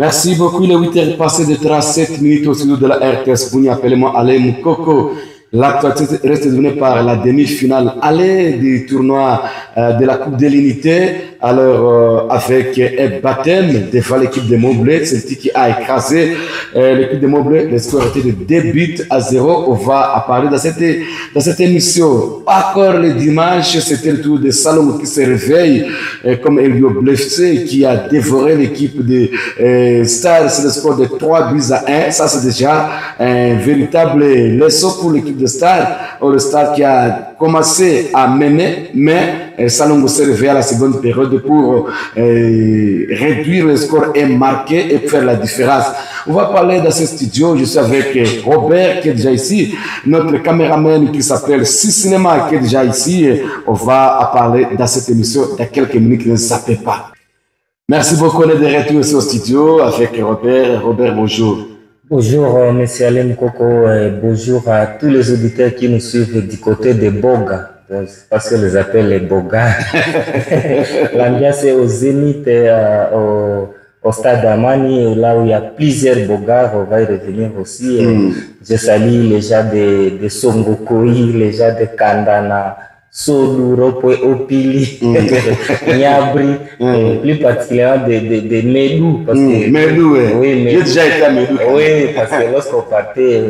Merci beaucoup. Il est 8h passé de 37 minutes au studio de la RTS. Vous appelez-moi Alain Moukoko. L'actualité reste donnée par la demi-finale aller du tournoi de la Coupe de l'Unité. Alors, avec un baptême devant l'équipe de Montblé, celle qui a écrasé l'équipe de Montblé. Le score était de 2-0. On va parler dans cette émission. Encore le dimanche, c'était le tour de Salomon qui se réveille comme Elio Blefse qui a dévoré l'équipe de Stars. C'est le score de 3-1. Ça, c'est déjà un véritable leçon pour l'équipe de Stars. Le Stars qui a commencé à mener, mais Salomon s'est réveillé à la seconde période pour réduire le score et marquer et faire la différence. On va parler dans ce studio. Je suis avec Robert qui est déjà ici, notre caméraman qui s'appelle Cinéma qui est déjà ici. On va parler dans cette émission dans quelques minutes, ne zappez pas. Merci beaucoup d'être de retour ici au studio avec Robert. Robert, bonjour. Bonjour, M. Alain Moukoko, bonjour à tous les auditeurs qui nous suivent du côté des Boga. Parce que les appelle les Boga. L'ambiance est au Zénith, au stade Amani, là où il y a plusieurs Bogas. On va y revenir aussi. Je salue les gens de Songokoi, les gens de Kandana, Soluro, Opili, Niabri, plus particulièrement de Medou. Parce que, Medou, oui. J'ai déjà été à Medou. Oui, parce que lorsqu'on partait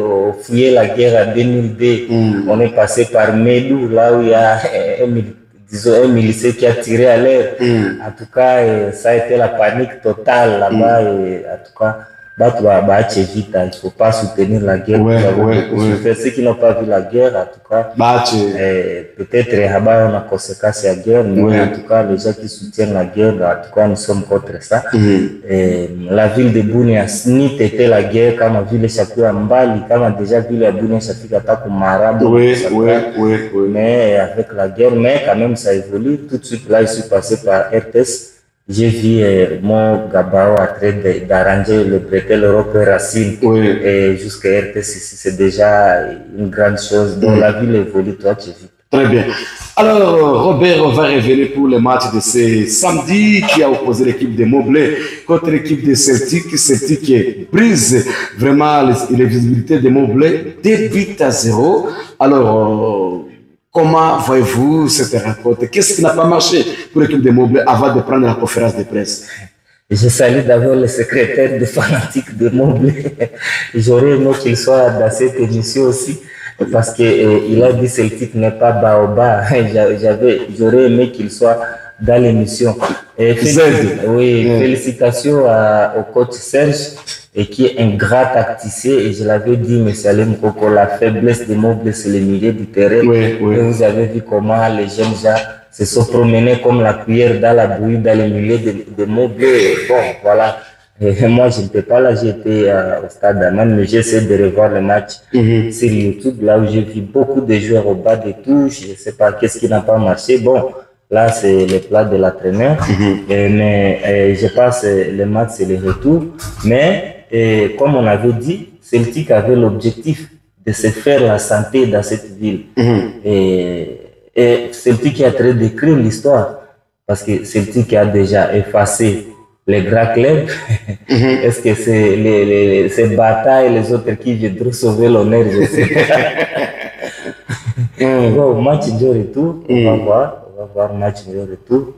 fouiller la guerre en 2002, on est passé par Medou, là où il y a un militaire qui a tiré à l'air. En tout cas, ça a été la panique totale là-bas. En tout cas, il ne faut pas soutenir la guerre. Ceux qui n'ont pas vu la guerre, en tout cas, peut-être on a conséquences à la guerre, mais en tout cas, les gens qui soutiennent la guerre, en tout cas, nous sommes contre ça. La ville de Bunia, Snit était la guerre, quand on a vu les chapitres en Bali, quand on a déjà vu la Bunia, chapitre attaque au Marabout. Mais avec la guerre, mais quand même, ça évolue. Tout de suite, là, je suis passé par RTS. J'ai vu mon Gabao en train d'arranger le bretelle Europe Racine et jusqu'à RTS ici, c'est déjà une grande chose. Donc la ville évolue, toi tu vis. Très bien. Alors Robert, on va revenir pour le match de ce samedi qui a opposé l'équipe de Montblé contre l'équipe de Celtic. Celtic brise vraiment les visibilités de Montblé 2-0. Alors comment voyez-vous cette rencontre? Qu'est-ce qui n'a pas marché pour l'équipe de Montblé avant de prendre la conférence de presse? Je salue d'abord le secrétaire des fanatiques de Montblé. J'aurais aimé qu'il soit dans cette émission aussi, parce qu'il a dit Celtic n'est pas Baoba. J'aurais aimé qu'il soit dans l'émission. Félicitations au coach Serge, et qui est un grand tacticien, et je l'avais dit, M. Alain Moukoko, la faiblesse de Montblé, c'est le milieu du terrain. Et vous avez vu comment les jeunes gens se sont promenés comme la cuillère dans la bouillie dans le milieu de Montblé. Bon, voilà. Et moi, je n'étais pas là, j'étais au stade d'Aman, mais j'essaie de revoir le match sur YouTube, là où j'ai vu beaucoup de joueurs au bas des touches. Je ne sais pas qu'est-ce qui n'a pas marché. Bon, là, c'est le plat de l'entraîneur. Mais je pense que le match, c'est le retour. Mais comme on avait dit, Celtic avait l'objectif de se faire la santé dans cette ville. Et Celtic est en train d'écrire l'histoire, parce que Celtic a déjà effacé les grands clubs. Est-ce que c'est ces batailles et les autres qui viendront sauver l'honneur? Je sais pas. Bon, match de retour, on va voir match de retour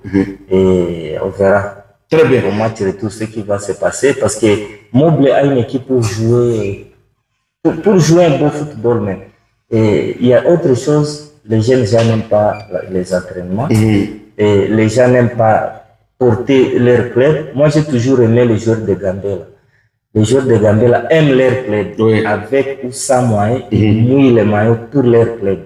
et on verra. Très bien. Au match retour, ce qui va se passer, parce que Montblé a une équipe pour jouer un bon football même. Et il y a autre chose, les jeunes gens n'aiment pas les entraînements, et les gens n'aiment pas porter leur club. Moi, j'ai toujours aimé les joueurs de Gambela. Les joueurs de Gambela aiment leur club, avec ou sans moyens, ils mouillent les maillots pour leur club.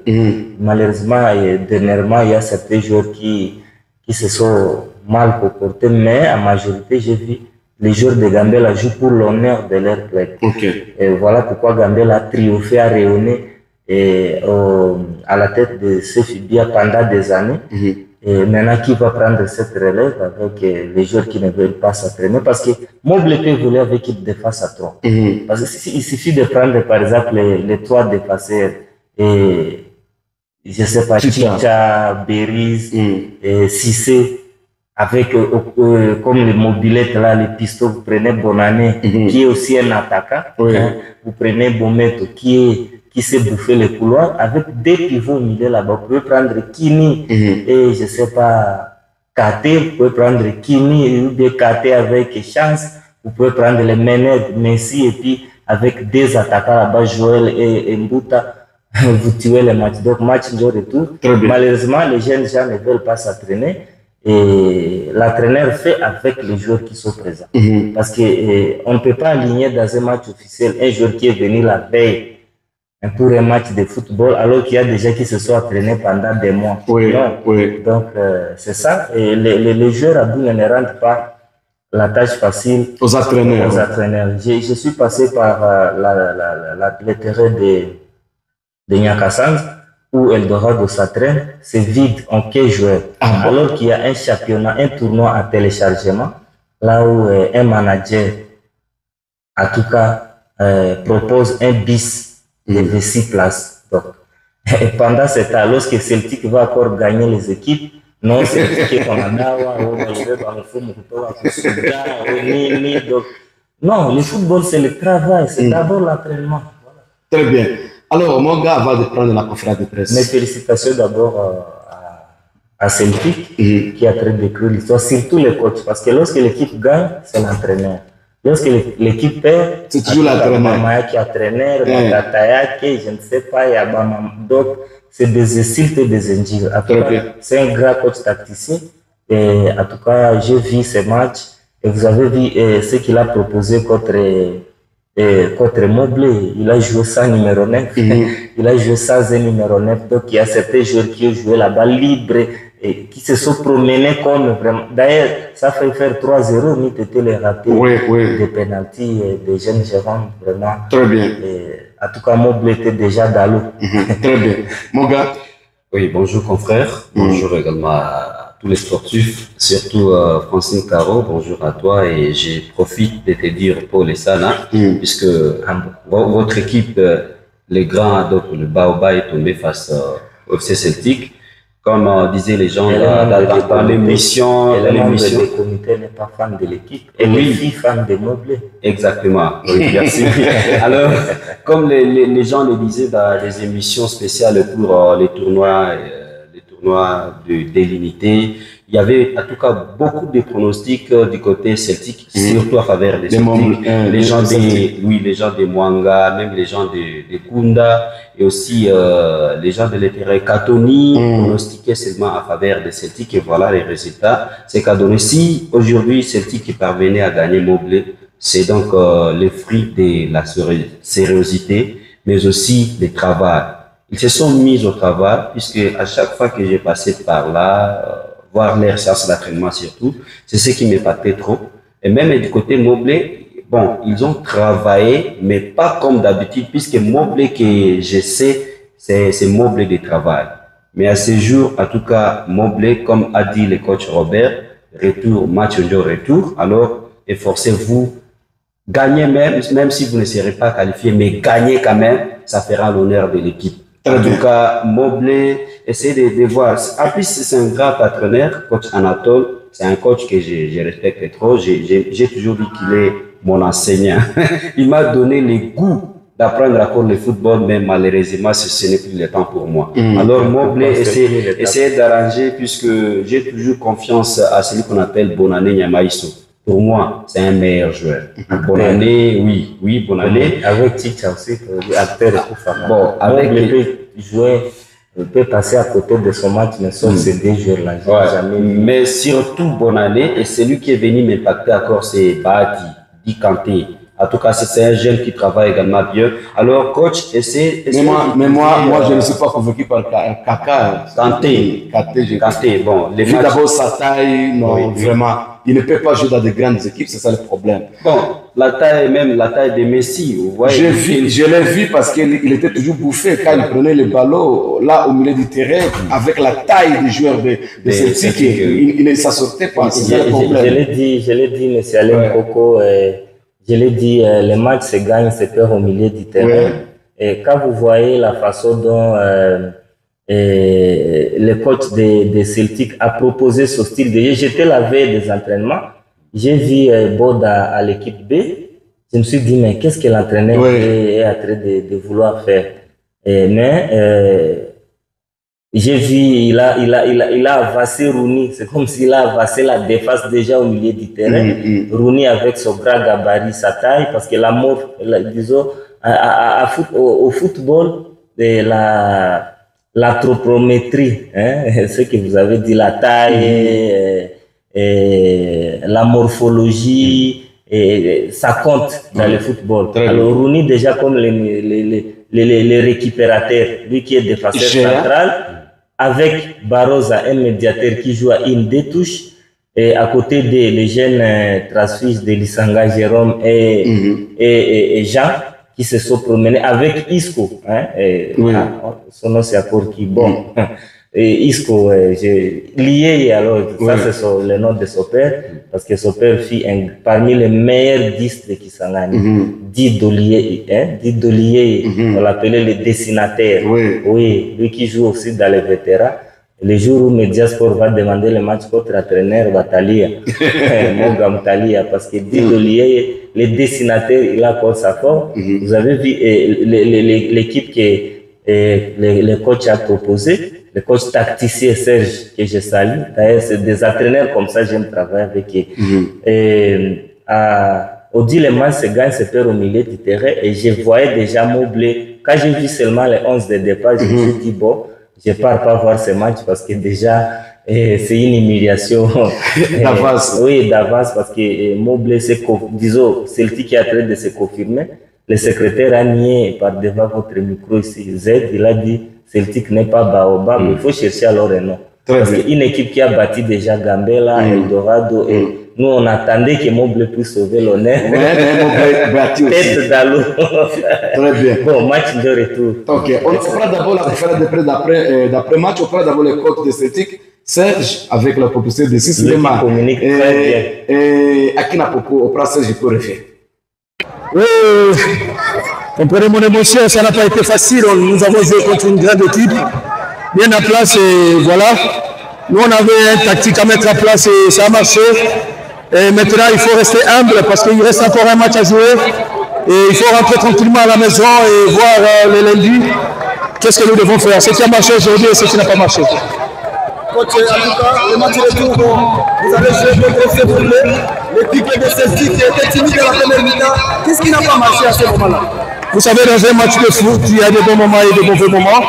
Malheureusement, dernièrement, il y a certains joueurs qui se sont mal comportés, mais en majorité, j'ai vu les joueurs de Gambela jouent pour l'honneur de leur club. Et voilà pourquoi Gambela a triomphé, a rayonné à la tête de Sefibia pendant des années. Et maintenant, qui va prendre cette relève avec les joueurs qui ne veulent pas s'entraîner? Parce que Montblé peut voler avec une défense à 3. Parce qu'il suffit de prendre, par exemple, les 3 défenseurs. Je ne sais pas, Chicha, Beriz, Cissé. avec comme les mobilettes là, les pistons, vous prenez Bonane, qui est aussi un attaquant. Hein, vous prenez Bometo, qui sait bouffer les couloirs, avec des pivots au milieu là-bas. Vous pouvez prendre Kini et je sais pas, KT, vous pouvez prendre Kini ou bien KT avec Chance. Vous pouvez prendre les Mened, Messi et puis avec des attaquants là-bas, Joël et Mbuta, vous tuez les matchs. Donc match de retour. Malheureusement, les jeunes gens ne veulent pas s'entraîner. Et l'entraîneur fait avec les joueurs qui sont présents. Parce qu'on ne peut pas aligner dans un match officiel un joueur qui est venu la veille pour un match de football alors qu'il y a des gens qui se sont entraînés pendant des mois. Donc c'est ça. Et les joueurs à bout ne rendent pas la tâche facile aux entraîneurs. Je suis passé par le terrain de Nyakassans, où Eldorado s'entraîne, c'est vide en 15 joueurs. Alors qu'il y a un championnat, un tournoi en téléchargement, là où un manager, en tout cas, propose un bis de 6 places. Donc, et pendant ce temps, lorsque Celtic va encore gagner les équipes, non, Celtic est en Anawa, non, le football, c'est le travail, c'est d'abord l'entraînement. Voilà. Très bien. Alors, mon gars, avant de prendre la conférence de presse. Mes félicitations d'abord à Celtic, qui a très décrit l'histoire, surtout les coachs, parce que lorsque l'équipe gagne, c'est l'entraîneur. Lorsque l'équipe perd, c'est toujours l'entraîneur. Mamaya qui est entraîneur, Tataya qui, je ne sais pas, il y a donc c'est des insultes et des injures. C'est un grand coach tacticien. Et en tout cas, j'ai vu ces matchs et vous avez vu ce qu'il a proposé contre Mobley. Il a joué sans numéro 9. Il a joué sans un numéro 9. Donc il y a certains joueurs qui ont joué là-bas libre et qui se sont promenés comme vraiment. D'ailleurs, ça fait faire 3-0, mais tu étais les ratés des pénaltys des jeunes gérants, vraiment. Très bien. Et, en tout cas, Mobley était déjà dans l'eau. Très bien. Mon gars. Oui, bonjour confrère. Bonjour également à tous les sportifs, surtout Francine Caro, bonjour à toi et je profite de te dire Paul et Sana, puisque votre équipe, les grands, donc le Baoba est tombé face au FC Celtic. Comme disaient les gens dans l'émission, le comité n'est pas fan de l'équipe et les filles fan de Mobley. Exactement, oui, merci. Alors, comme les gens le disaient dans des émissions spéciales pour les tournois de l'unité, il y avait en tout cas beaucoup de pronostics du côté celtique, surtout à faveur des Celtiques. Les gens des Mwanga, même les gens de Kunda et aussi les gens de l'Etere Katoni pronostiquaient seulement à faveur des Celtiques et voilà les résultats. C'est qu'a donné. Si aujourd'hui Celtic parvenait à gagner Mobley, c'est donc le fruit de la sérieuxité, mais aussi du travail. Ils se sont mis au travail puisque à chaque fois que j'ai passé par là, voir leur séance d'entraînement surtout, c'est ce qui m'épatait trop. Et même du côté Mobley, bon, ils ont travaillé, mais pas comme d'habitude, puisque Mobley que je sais, c'est Mobley de travail. Mais à ce jour, en tout cas, Mobley, comme a dit le coach Robert, match retour, alors efforcez-vous, gagnez même si vous ne serez pas qualifié, mais gagnez quand même, ça fera l'honneur de l'équipe. En tout cas, Mobley, essayez de voir. En plus, c'est un grand partenaire, coach Anatole. C'est un coach que je respecte trop. J'ai toujours dit qu'il est mon enseignant. Il m'a donné le goût d'apprendre encore le football, mais malheureusement, ce n'est plus le temps pour moi. Alors, Mobley, essayez d'arranger, puisque j'ai toujours confiance à celui qu'on appelle Bonane Nyamaïso. Pour moi, c'est un meilleur joueur. Bonane, oui, Bonane. Avec Chicha aussi, acteur et tout ça. Bon, avec il peut passer à côté de son match, mais sauf ces deux joueurs-là. Mais surtout Bonane, et celui qui est venu m'impacter encore, c'est Badi, Kanté. En tout cas, c'est un jeune qui travaille également bien. Alors, coach, essaie. Mais moi, je ne suis pas convaincu par Kaka. Kanté, bon. Vu d'abord sa taille, non, vraiment. Il ne peut pas jouer dans de grandes équipes, c'est ça le problème. Bon, la taille de Messi, vous voyez. Je l'ai vu parce qu'il était toujours bouffé quand il prenait le ballon là au milieu du terrain avec la taille des joueurs de Celtic. Il ne s'en sortait pas, c'est ça le problème. Je l'ai dit, M. Alain Coco, je l'ai dit, les matchs se gagnent, se perdent au milieu du terrain. Et quand vous voyez la façon dont le coach de Celtic a proposé ce style de jeu. J'étais la veille des entraînements. J'ai vu Boda à l'équipe B. Je me suis dit, mais qu'est-ce que l'entraîneur est en train de vouloir faire? J'ai vu, il a avancé Rooney. C'est comme s'il a avancé la défense déjà au milieu du terrain. Rooney avec son grand gabarit, sa taille, parce que l'amour, disons, au football, l'anthropométrie, ce que vous avez dit, la taille, la morphologie, ça compte dans le football. Alors Rooney déjà comme les récupérateurs, lui qui est défenseur central, avec Barroza, un médiateur qui joue à une des touches, et à côté des jeunes transfuges de Lissanga, Jérôme et Jean, qui se sont promenés avec Isco. Son nom c'est encore qui bon. Et Isco, lié alors, ça c'est le nom de son père, parce que son père fut parmi les meilleurs 10 de Kisangani. Didolier, on l'appelait le dessinateur. Oui, lui qui joue aussi dans les vétérans. Le jour où Mediasport va demander le match contre l'entraîneur Batalia, Mogam Talia, parce que Didolier, le dessinateur, il a encore sa forme. Vous avez vu l'équipe que le coach a proposé. Le coach tacticien Serge, que je salue. D'ailleurs, c'est des entraîneurs comme ça, j'aime travailler avec eux. Audi, le match se gagne, se perd au milieu du terrain. Et je voyais déjà Moblé. Quand j'ai vu seulement les 11 de départ, je me suis dit, bon, je ne pars pas voir ce match parce que déjà, c'est une humiliation. D'avance. Oui, d'avance, parce que Moblé, disons, Celtic qui est en train de se confirmer. Le secrétaire a nié par devant votre micro ici, Z, il a dit, Celtic n'est pas Baobab, il faut chercher alors un nom. Parce qu'une équipe qui a battu déjà Gambela, Eldorado, et nous on attendait que Moblé puisse sauver l'honneur. Tête d'allô. Très bien. Bon, match de retour. Ok, on fera d'abord la conférence de presse d'après-match, on fera d'abord le coach de Celtic, Serge, avec la proposition de Sissi Lema. Communique très bien. Et Akina Popo, au Serge, je peux refaire. Oui, comprenez mon émotion, ça n'a pas été facile. Nous avons joué contre une grande équipe, bien en place et voilà. Nous, on avait une tactique à mettre en place et ça a marché. Et maintenant, il faut rester humble parce qu'il reste encore un match à jouer. Et il faut rentrer tranquillement à la maison et voir le lundi qu'est-ce que nous devons faire. Ce qui a marché aujourd'hui et ce qui n'a pas marché. Coach, en tout cas, le match retour, vous avez joué contre ce problème. L'équipe de Celtic était timide à la première mi-temps. Qu'est-ce qui n'a pas marché à ce moment-là? Vous savez, dans un match de foot, il y a des bons moments et des mauvais moments.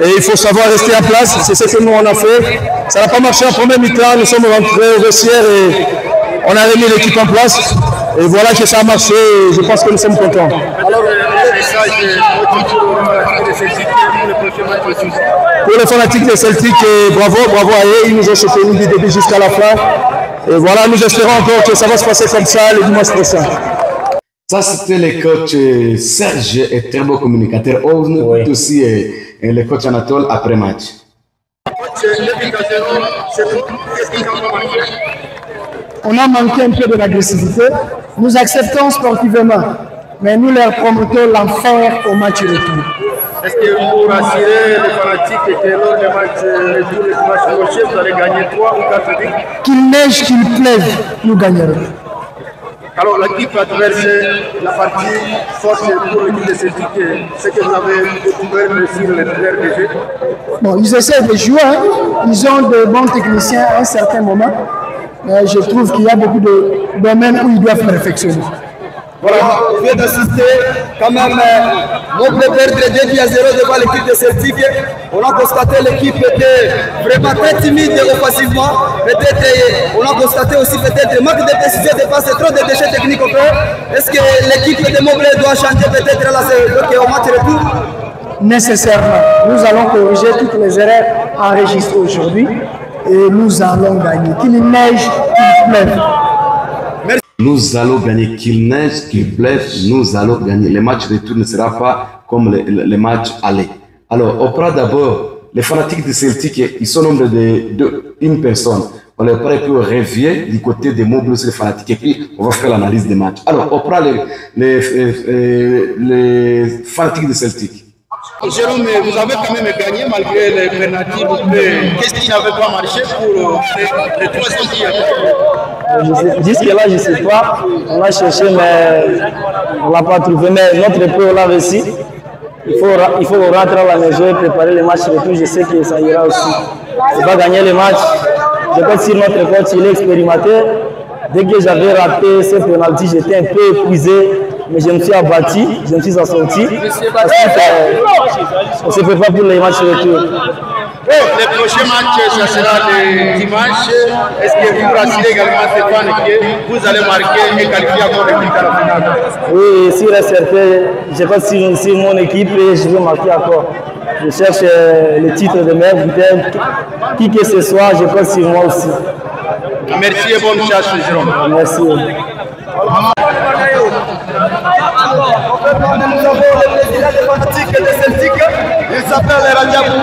Et il faut savoir rester en place. C'est ce que nous on a fait. Ça n'a pas marché en première mi-temps. Nous sommes rentrés au vestiaire et on a remis l'équipe en place. Et voilà que ça a marché. Et je pense que nous sommes contents. Alors, le message de Celtic pour le prochain match aussi. Pour les fanatiques de Celtic, bravo à eux. Ils nous ont soutenus du début jusqu'à la fin. Et voilà, nous espérons encore que ça va se passer comme ça le dimanche prochain. Ça, c'était le coach Serge, et très beau communicateur. On écoute aussi le coach Anatole après match. On a manqué un peu de l'agressivité. Nous acceptons sportivement, mais nous leur promettons l'enfer au match retour. Est-ce que vous rassurez les fanatiques que lors du match retour, le match prochain, vous allez gagner 3 ou 4 buts? Qu'il neige, qu'il pleuve, nous gagnerons. Alors l'équipe adverse, la partie forte pour l'équipe de Celtic, c'est que vous avez découvert sur les plaires de jeu. Bon, ils essaient de jouer, hein. Ils ont de bons techniciens à un certain moment. Mais je trouve qu'il y a beaucoup de domaines où ils doivent perfectionner. Voilà, on vient d'assister quand même Moblé perdre 2 buts à 0 devant l'équipe de Celtic. On a constaté l'équipe était vraiment très timide offensivement. Peut-être on a constaté aussi peut-être manque de précision de passe, trop de déchets techniques au fait. Est-ce que l'équipe de Moblé doit changer peut-être là au match retour? Nécessairement. Nous allons corriger toutes les erreurs enregistrées aujourd'hui et nous allons gagner. Qu'il neige, qu'il pleuve. Nous allons gagner, qu'il neige, qu'il pleuve, nous allons gagner. Le match retour ne sera pas comme le match aller. Alors, on prend d'abord les fanatiques de Celtic, ils sont au nombre d'une personne. On les prend pour revient du côté des Moblé, les fanatiques, et puis on va faire l'analyse des matchs. Alors, on prend les fanatiques de Celtic. Jérôme, vous avez quand même gagné malgré les pénaltys. Qu'est-ce qui n'avait pas marché pour le troisième tir? Jusque-là, je ne sais pas. On a cherché, mais on ne l'a pas trouvé. Mais notre peu, on l'a réussi. Il faut rentrer à la maison et préparer les matchs retour. Je sais que ça ira aussi. On va gagner les matchs. Je pense que notre coach, il est expérimenté. Dès que j'avais raté ce penalty, j'étais un peu épuisé. Mais je me suis abattu, je me suis sorti. On se prépare pour les matchs retour. Le prochain match, ça sera le dimanche. Est-ce que vous rassurez également Stéphane que vous allez marquer et qualifier encore l'équipe à la finale? Oui, sûr et certain. Je passe sur mon équipe et je veux marquer encore. Je cherche le titre de meilleur buteur. Qui que ce soit, je passe sur moi aussi. Merci et bonne chance, Jérôme. Merci. Nous avons le président des fanatiques de Celtic, il s'appelle Radiabou.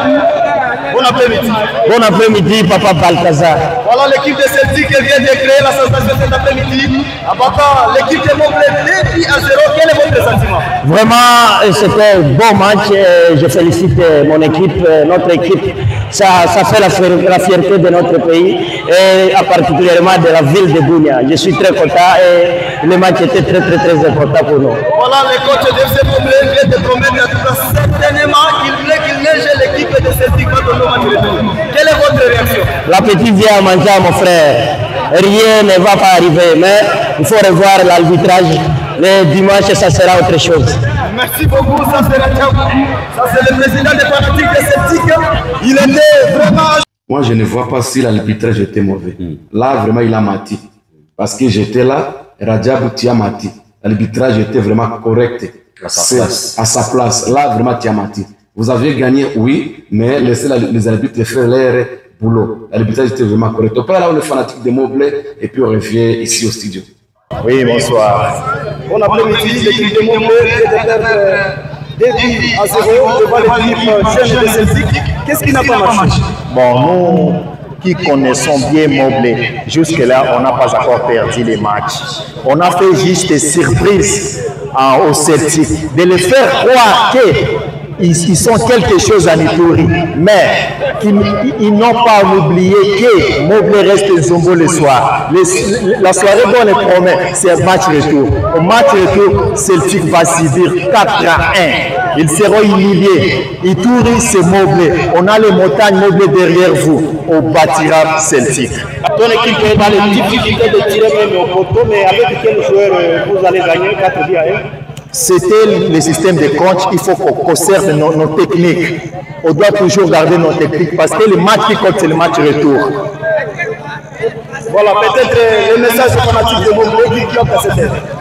Bon après-midi. Bon après-midi, Papa Balthazar. Voilà l'équipe de Celtic qui vient de créer la sensation cet après-midi. Papa, l'équipe de Montpellier 2-0. Quel est votre sentiment? Vraiment, c'était un bon match. Je félicite mon équipe, notre équipe. Ça fait la fierté de notre pays et particulièrement de la ville de Bunia. Je suis très content et le match était très important pour nous. Voilà, le coach de FC Montpellier vient de promettre certainement qu'il neige l'équipe de Celtic contre le match retour. Quelle est votre réaction? L'appétit vient à manger, mon frère. Rien ne va pas arriver, mais il faut revoir l'arbitrage. Le dimanche, ça sera autre chose. Merci beaucoup, ça c'est le président des fanatiques de Celtic. Il était vraiment... Moi, je ne vois pas si l'arbitrage était mauvais. Là, vraiment, il a menti. Parce que j'étais là, Radiabou, tu as menti. L'arbitrage était vraiment correct. À sa place. Là, vraiment, tu as menti. Vous avez gagné, oui, mais laissez les arbitres faire leur boulot. L'arbitrage était vraiment correct. On peut aller là, on est fanatique de Montpellier et puis on revient ici au studio. Oui, bonsoir. Bon après-midi, l'équipe de Montpellier vient de perdre 2-0 devant l'équipe jeune de Celtic. Qu'est-ce qui n'a pas marché? Bon, nous qui connaissons bien Montpellier, jusque-là, on n'a pas encore perdu les matchs. On a fait juste des surprises au Celtic, de les faire croire qu'ils sont quelque chose à Nitouri, mais ils n'ont pas oublié que Montpellier reste Zombo le soir. La soirée qu'on les promet, c'est un match retour. Au match retour, Celtic va subir 4-1. Ils seront humiliés. Ituri, c'est Montpellier. On a les montagnes Montpellier derrière vous. On bâtira Celtic. Ton équipe est dans les difficultés de tirer même au poteau, mais avec quel joueur vous allez gagner 4 buts à 1? C'était le système de coach. Il faut qu'on conserve nos techniques. On doit toujours garder nos techniques parce que le match qui compte, c'est le match retour. Voilà, peut-être le message fanatique de Montpellier qui a passé.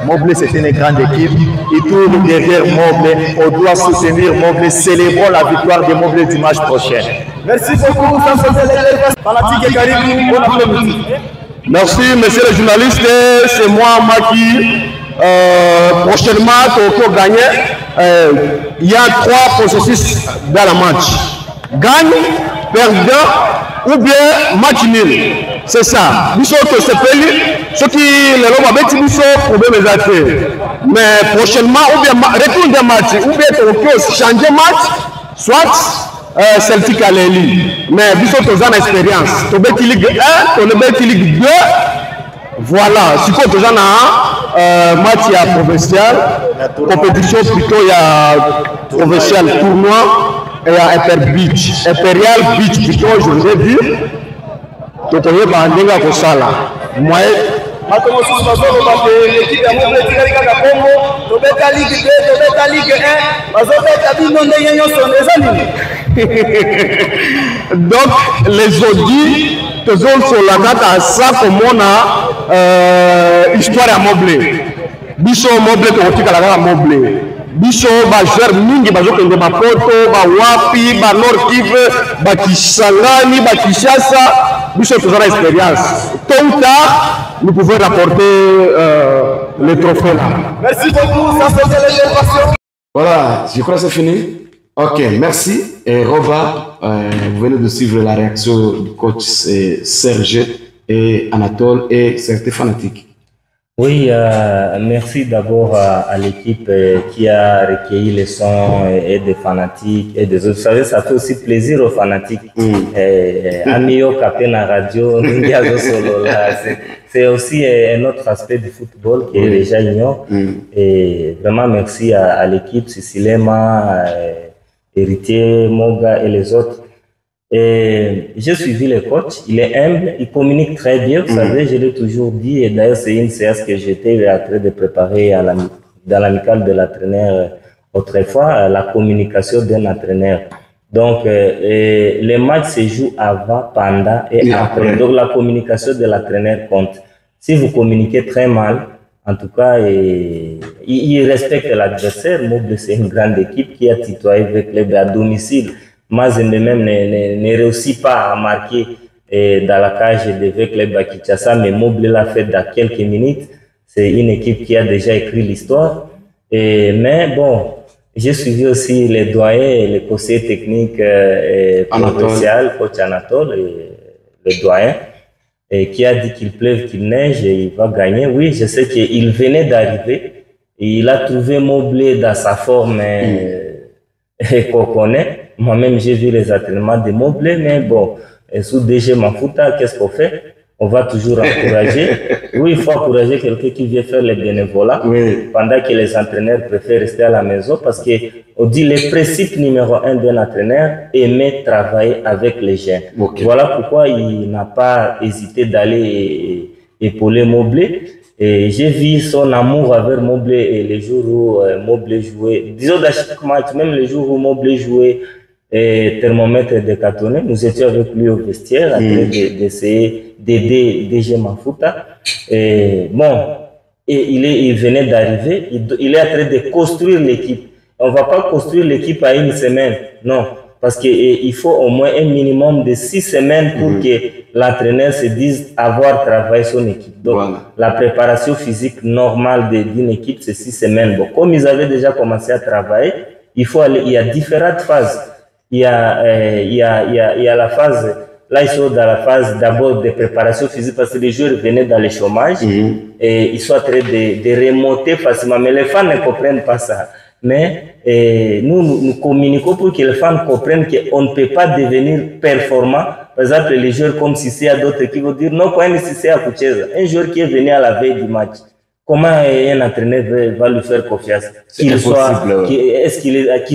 Montpellier, c'est une grande équipe. Et tout derrière Montpellier, on doit soutenir Montpellier. Célébrons la victoire de Montpellier dimanche prochain. Merci beaucoup, fanatique et Caribou. Bon après-midi. Merci, monsieur le journaliste. C'est moi, Maki. Prochainement, Toko gagner. Il y a 3 processus dans le match. Gagne, perdant ou bien match nul. C'est ça. Nous sommes tous ceux qui les ont avec nous pour mes affaires. Mais prochainement, ou bien retour des matchs, ou bien Toko changer match, soit Celtic à l'élite. Mais nous sommes tous en expérience. Toko Ligue 1, Toko Ligue 2. Voilà, si vous avez un match provincial, compétition plutôt il y a provincial tournoi et il y a Imperial Beach plutôt, je vous ai dit. Donc on est dans un comme ça là. Moi, l'équipe de Montpellier à Congo, Tobeta Ligue 2, Tobeta Ligue 1. Donc les audits, tous sur la date à ça comme on a histoire à Montpellier. Biso Montpellier qui est à Montpellier. Biso ba joueur mingi ba zo kende ba Poto, ba Wapi, ba Nord Kivu, ba Kisangani, ba Kinshasa. Biso tous en expérience. Tôt ou tard, nous pouvons rapporter le trophée là. Merci beaucoup, ça c'est l'intervention. Voilà, je crois que c'est fini. Ok, merci. Et Roba, vous venez de suivre la réaction du coach Serge et Anatole et certains fanatiques. Oui, merci d'abord à l'équipe qui a recueilli les sons et des fanatiques et des autres. Vous savez, ça fait aussi plaisir aux fanatiques. Amio Capena Radio, c'est aussi un autre aspect du football que les gens ignorent. Et vraiment merci à l'équipe, Sicilema, Héritier, Moga et les autres. Et j'ai suivi le coach, il est humble, il communique très bien, vous savez, je l'ai toujours dit, et d'ailleurs c'est une séance que j'étais en train de préparer dans l'amicale de l'entraîneur autrefois, la communication d'un entraîneur. Donc, les matchs se jouent avant, pendant et après. Donc, la communication de l'entraîneur compte. Si vous communiquez très mal, en tout cas, il respecte l'adversaire. Moble, c'est une grande équipe qui a tutoyé avec les à domicile. Mazembe même ne réussit pas à marquer dans la cage de club à Kinshasa, mais Moble l'a fait dans quelques minutes. C'est une équipe qui a déjà écrit l'histoire. Mais bon, j'ai suivi aussi les doyens, les conseillers techniques provinciaux, coach Anatole, les doyens, qui a dit qu'il pleuve, qu'il neige et il va gagner. Oui, je sais qu'il venait d'arriver et il a trouvé Moble dans sa forme qu'on connaît. Moi-même, j'ai vu les entraînements de Moble, mais bon, sous DG Mafuta, qu'est-ce qu'on fait? On va toujours encourager. Oui, il faut encourager quelqu'un qui vient faire le bénévolat, pendant que les entraîneurs préfèrent rester à la maison, parce que on dit le principe numéro 1 d'un entraîneur, aimer travailler avec les jeunes. Voilà pourquoi il n'a pas hésité d'aller épauler Moble. Et j'ai vu son amour avec Moble et les jours où Moble jouait, disons dans chaque match, même les jours où Moble jouait thermomètre décartonné, nous étions avec lui au vestiaire en train d'essayer d'aider DG Mafuta. Et bon, il venait d'arriver, il est en train de construire l'équipe. On ne va pas construire l'équipe à une semaine, non. Parce qu'il faut au moins un minimum de 6 semaines pour que l'entraîneur se dise avoir travaillé son équipe. Donc, la préparation physique normale d'une équipe, c'est 6 semaines. Bon, comme ils avaient déjà commencé à travailler, il faut aller, il y a différentes phases. Il y a la phase, là ils sont dans la phase d'abord de préparation physique parce que les joueurs venaient dans le chômage et ils sont en train de remonter facilement. Mais les fans ne comprennent pas ça. Mais nous communiquons pour que les fans comprennent qu'on ne peut pas devenir performant. Par exemple, les joueurs comme Cissé, à d'autres qui vont dire non, quand un Cissé à Kucheza, un joueur qui est venu à la veille du match, comment un entraîneur va lui faire confiance? Qu'il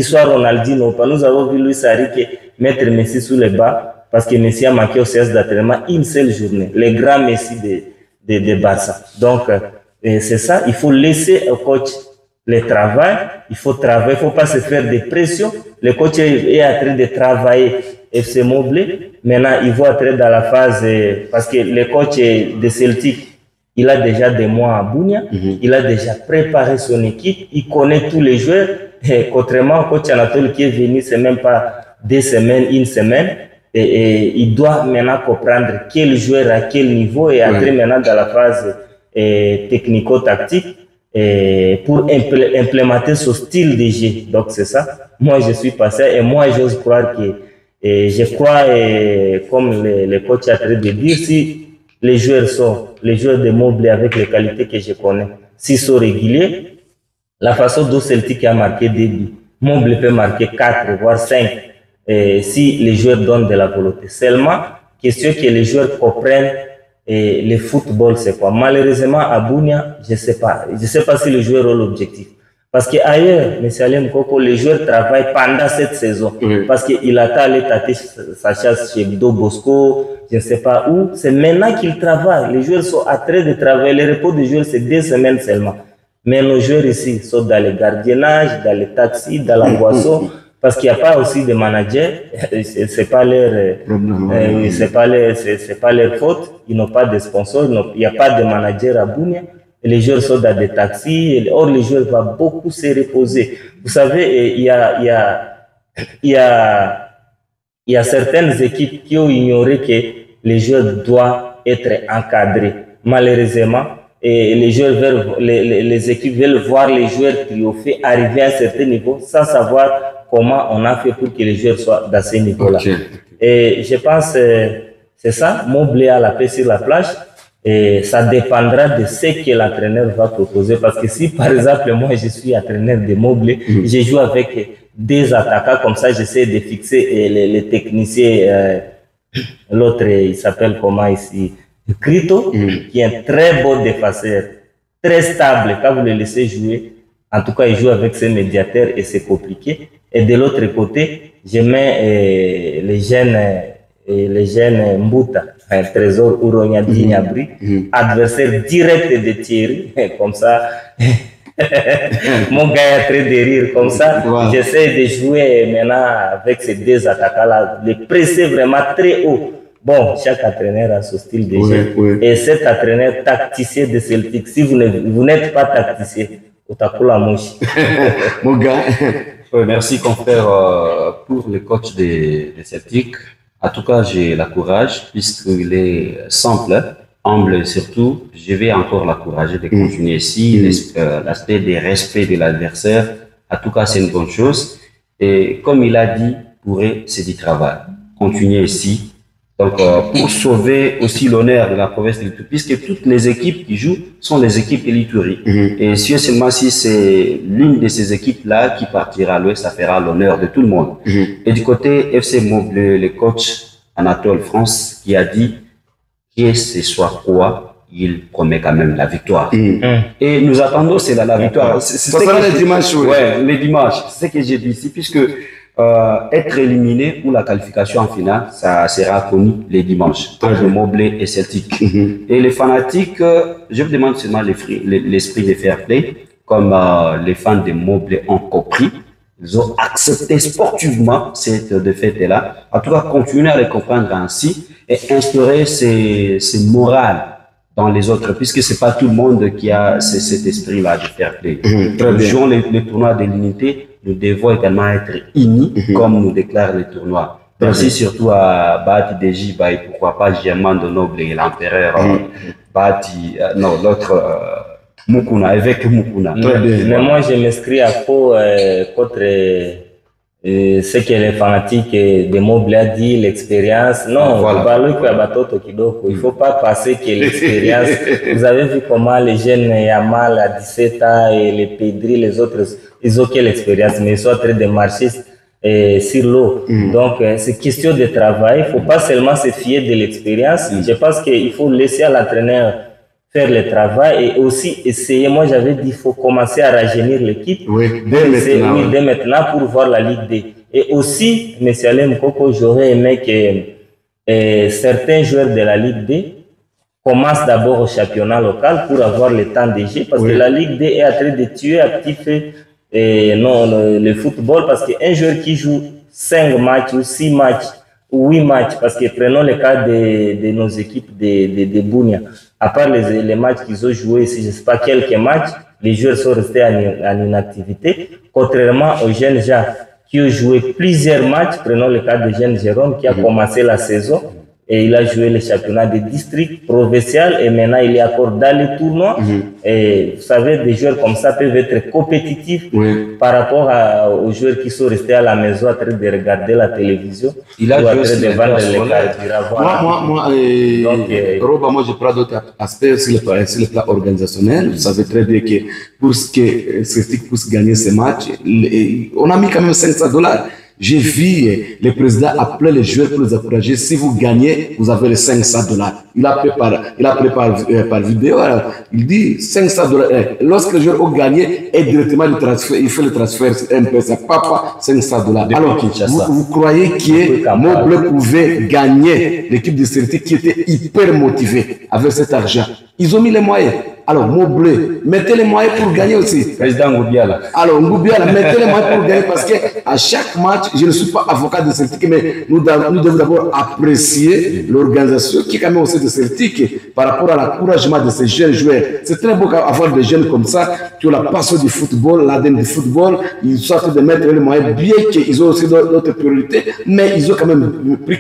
soit Ronaldinho ou pas? Nous avons vu Luis Enrique mettre Messi sous les bas parce que Messi a manqué au séance d'entraînement une seule journée. Le grand Messi de Barça. Donc, c'est ça. Il faut laisser au coach le travail. Il faut travailler. Il ne faut pas se faire des pressions. Le coach est en train de travailler FC Moble. Maintenant, il va entrer dans la phase parce que le coach de Celtic, il a déjà des mois à Bunia, il a déjà préparé son équipe, il connaît tous les joueurs. Et contrairement au coach Anatole qui est venu, c'est même pas 2 semaines, 1 semaine. Et il doit maintenant comprendre quel joueur à quel niveau et entrer maintenant dans la phase technico-tactique pour implémenter son style de jeu. Donc c'est ça. Moi je suis passé et moi j'ose croire que, je crois, comme le coach a traité de dire, si les joueurs de Moble avec les qualités que je connais, s'ils sont réguliers, la façon dont Celtic a marqué des buts, Moble peut marquer 4 voire 5 si les joueurs donnent de la volonté. Seulement, question que les joueurs comprennent le football c'est quoi. Malheureusement à Bunia, je sais pas si les joueurs ont l'objectif. Parce qu'ailleurs, M. Alem Koko, les joueurs travaillent pendant cette saison. Parce qu'il attend aller tâter sa chasse chez Do Bosco, je ne sais pas où. C'est maintenant qu'ils travaillent. Les joueurs sont en train de travailler. Le repos des joueurs, c'est 2 semaines seulement. Mais nos joueurs ici sont dans les gardiennages, dans les taxis, dans la boisson. Parce qu'il n'y a pas aussi de managers. C'est pas leur faute. Ils n'ont pas de sponsors. Il n'y a pas de manager à Bunia. Et les joueurs sont dans des taxis. Or, les joueurs vont beaucoup se reposer. Vous savez, il y a certaines équipes qui ont ignoré que les joueurs doivent être encadrés. Malheureusement, et les équipes veulent voir les joueurs triompher, arriver à un certain niveau, sans savoir comment on a fait pour que les joueurs soient dans ces niveaux-là. Et je pense c'est ça, Moble a la paix sur la plage. Et ça dépendra de ce que l'entraîneur va proposer. Parce que si, par exemple, moi, je suis entraîneur de Moblé, je joue avec des attaquants comme ça, j'essaie de fixer les techniciens. L'autre, il s'appelle comment ici? Crito, qui est un très bon défenseur, très stable. Quand vous le laissez jouer, en tout cas, il joue avec ses médiateurs et c'est compliqué. Et de l'autre côté, je mets les jeunes Mbuta, un Trésor Ouronia Dignabri, adversaire direct de Thierry, comme ça. Mon gars est en train de rire comme ça. Wow. J'essaie de jouer maintenant avec ces deux attaquants-là, les presser vraiment très haut. Bon, chaque entraîneur a son style de jeu. Et cet entraîneur tacticien de Celtic, si vous n'êtes pas tacticien, la mouche. Mon gars. Merci confrère pour le coach de Celtic. En tout cas, j'ai le courage puisqu'il est simple, humble surtout. Je vais encore l'encourager de continuer ici. L'aspect des respects de l'adversaire, en tout cas, c'est une bonne chose. Et comme il a dit, pour eux, c'est du travail. Continuer ici. Donc, pour sauver aussi l'honneur de la province de l'Ituri, puisque toutes les équipes qui jouent sont les équipes de l'Ituri. Et si seulement si c'est l'une de ces équipes-là qui partira à l'ouest, ça fera l'honneur de tout le monde. Et du côté FC Moblé, le coach Anatole France, qui a dit que ce soit quoi, il promet quand même la victoire. Et nous attendons, c'est la victoire. C'est le dimanche. Ouais, le dimanche. C'est ce que j'ai dit ici, puisque être éliminé pour la qualification en finale, ça sera connu les dimanches entre Moblé et Celtic. Et les fanatiques, je vous demande seulement l'esprit de fair play, comme les fans de Moblé ont compris. Ils ont accepté sportivement cette défaite-là. En tout cas, continuer à les comprendre ainsi et instaurer ces morales dans les autres, puisque c'est pas tout le monde qui a cet esprit-là de fair play. Nous jouons les tournois de l'unité. Nous devons également être unis, comme nous déclare le tournoi. Merci surtout à Bati Deji, pourquoi pas Germain de Noble et l'empereur Bati, non, l'autre Mukuna, évêque Mukuna. Mais moi, je m'inscris à faux contre ce que les fanatiques de Moblé a dit, l'expérience. Non, il ne faut pas passer que l'expérience. Vous avez vu comment les jeunes Yamal à 17 ans et les Pedri, les autres, ils ont quelle expérience, mais ils sont en train de marcher sur l'eau. Donc, c'est question de travail. Il ne faut pas seulement se fier de l'expérience. Je pense qu'il faut laisser à l'entraîneur faire le travail et aussi essayer. Moi, j'avais dit qu'il faut commencer à rajeunir l'équipe dès maintenant pour voir la Ligue D. Et aussi, M. Alem Koko, j'aurais aimé que certains joueurs de la Ligue D commencent d'abord au championnat local pour avoir le temps de jeu parce que la Ligue D est en train de tuer à petit feu le football parce qu'un joueur qui joue 5 matchs ou 6 matchs ou 8 matchs, parce que prenons le cas de nos équipes de Bunia, à part les matchs qu'ils ont joués, si je ne sais pas quelques matchs, les joueurs sont restés en inactivité, contrairement aux jeunes gens qui ont joué plusieurs matchs. Prenons le cas de jeune Jérôme qui a commencé la saison et il a joué le championnat de district provincial et maintenant il est encore dans les tournois. Et vous savez, des joueurs comme ça peuvent être compétitifs par rapport aux joueurs qui sont restés à la maison en train de regarder la télévision. Il a joué sur moi je prends d'autres aspects sur le plan organisationnel. Vous savez très bien que pour que Celtic puisse gagner ce match, on a mis quand même $500. J'ai vu le président appeler les joueurs pour les encourager. Si vous gagnez, vous avez les $500. Il a préparé par vidéo. Alors, il dit $500. Lorsque les joueurs ont gagné, et directement il fait le transfert M-Pesa. Papa, $500. Alors, vous croyez que Moblé pouvait gagner l'équipe de Celtic qui était hyper motivée avec cet argent? Ils ont mis les moyens. Alors, Moblé, mettez les moyens pour gagner aussi. Président Ngoubiala. Alors, Ngoubiala, mettez les moyens pour gagner parce qu'à chaque match, je ne suis pas avocat de Celtic, mais nous devons d'abord apprécier l'organisation qui est quand même aussi de Celtic par rapport à l'encouragement de ces jeunes joueurs. C'est très beau d'avoir des jeunes comme ça qui ont la passion du football, l'ADN du football. Ils sont en train de mettre les moyens, bien qu'ils ont aussi d'autres priorités, mais ils ont quand même pris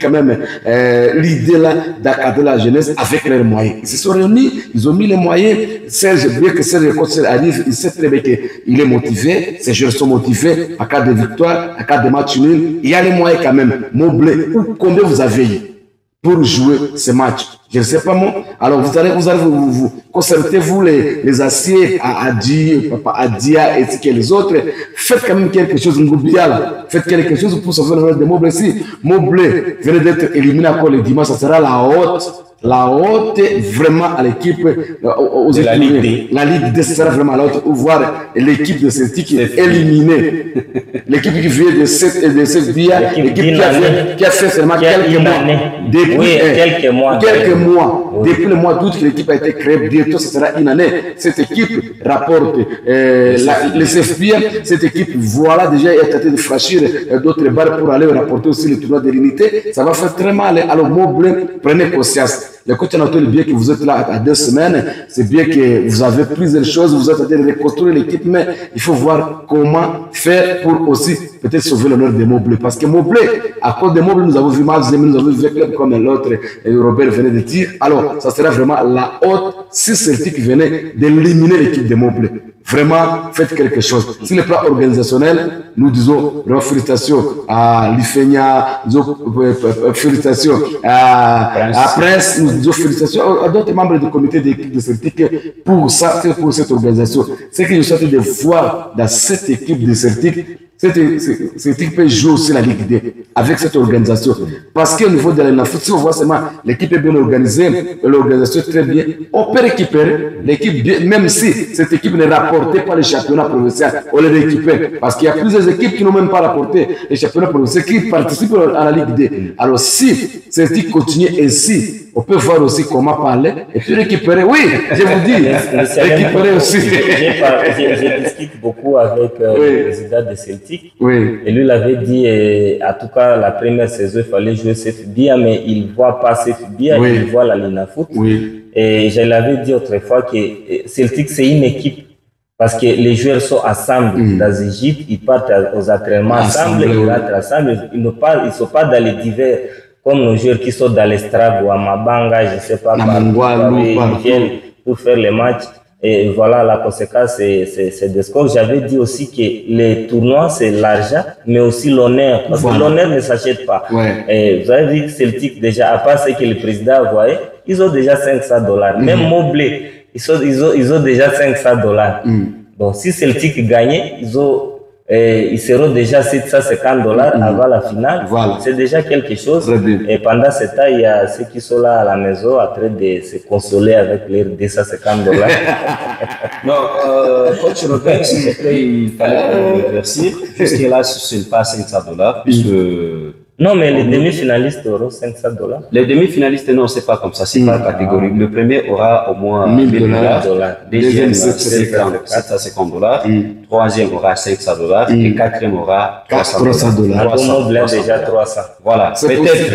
l'idée là d'accader la jeunesse avec leurs moyens. Ils se sont réunis, ils ont mis les moyens. Serge, bien que Serge arrive, il sait très bien qu'il est motivé, ces joueurs sont motivés, à cas de victoire, à cas de match nul, il y a les moyens quand même. Moblé, combien vous avez eu? pour jouer ce match. Je ne sais pas moi. Alors vous allez vous concertez vous les aciers à Adi, Papa Adia et les autres. Faites quand même quelque chose, Ngoubial. Faites quelque chose pour sauver l'honneur de Moblé. Si Moblé venait d'être éliminé encore le dimanche, ça sera la haute vraiment à l'équipe aux de la Ligue D. La Ligue D sera vraiment la haute, où voir l'équipe de Celtic éliminée. L'équipe qui vient de cette dia, l'équipe qui a fait seulement quelques mois. Depuis le mois d'août que l'équipe a été créée, bientôt ce sera une année. Cette équipe rapporte les CFPM, cette équipe voilà déjà est en train de franchir d'autres barres pour aller rapporter aussi le tournoi de l'unité. Ça va faire très mal. Alors Moblé, prenez conscience. Le coach Anatole, bien que vous êtes là à 2 semaines, c'est bien que vous avez plusieurs choses, vous êtes en train de reconstruire l'équipe, mais il faut voir comment faire pour aussi peut-être sauver l'honneur de Moblé. Parce que Moblé, à cause de Moblé, nous avons vu Max, nous avons vu club comme l'autre, Robert venait de dire. Alors, ça sera vraiment la haute si Celtic venait d'éliminer l'équipe de Moblé. Vraiment, faites quelque chose. Sur le plan organisationnel, nous disons félicitations à Lifenia, félicitations à Prince, nous disons félicitations à d'autres membres du comité d'équipe de Celtic pour ça, pour cette organisation. C'est que je suis en train de voir dans cette équipe de Celtic, cette équipe peut jouer aussi la Ligue D avec cette organisation. Parce qu'au niveau de la foot, si on voit seulement l'équipe est bien organisée, l'organisation est très bien, on peut récupérer l'équipe, même si cette équipe ne rapportait pas le championnat provincial, on les récupère. Parce qu'il y a plusieurs équipes qui n'ont même pas rapporté le championnat provincial, qui participent à la Ligue D. Alors si cette équipe continue ainsi, on peut voir aussi comment parler et puis récupérer. Oui, je vous dis, récupérer aussi. J'ai discuté beaucoup avec le président de Celtic. Oui. Et lui l'avait dit, en tout cas, la première saison, il fallait jouer CFBia, mais il ne voit pas CFBia, il voit la Lina Foot. Oui. Et je l'avais dit autrefois que Celtic, c'est une équipe. Parce que les joueurs sont ensemble dans l'Égypte, ils partent aux entraînements ensemble, ils rentrent ensemble, ils ne sont pas dans les divers, comme nos joueurs qui sont dans l'estrade ou à Mabanga, je ne sais pas, ils viennent pour faire les matchs. Et voilà, la conséquence, c'est des scores. J'avais dit aussi que les tournois, c'est l'argent, mais aussi l'honneur. Parce que l'honneur ne s'achète pas. Et vous avez vu que Celtic, déjà, à part ce que le président a envoyé, ils ont déjà $500. Même Moblé, ils ont déjà $500. Bon, si Celtic gagnait, ils seront déjà $750 avant la finale. Voilà. C'est déjà quelque chose. Et pendant ce temps, il y a ceux qui sont là à la maison en train de se consoler avec leurs $250. Non, coach Robert, s'il vous plaît, il fallait éclaircir. Jusque-là, ce n'est pas $500, puisque... Non, mais les demi-finalistes auront $500. Les demi-finalistes, non, c'est pas comme ça, c'est pas catégorie. Le premier aura au moins $1,000. Deuxième, $750. Troisième aura $500. Et quatrième aura $300. Moblé déjà 300. Voilà, peut-être.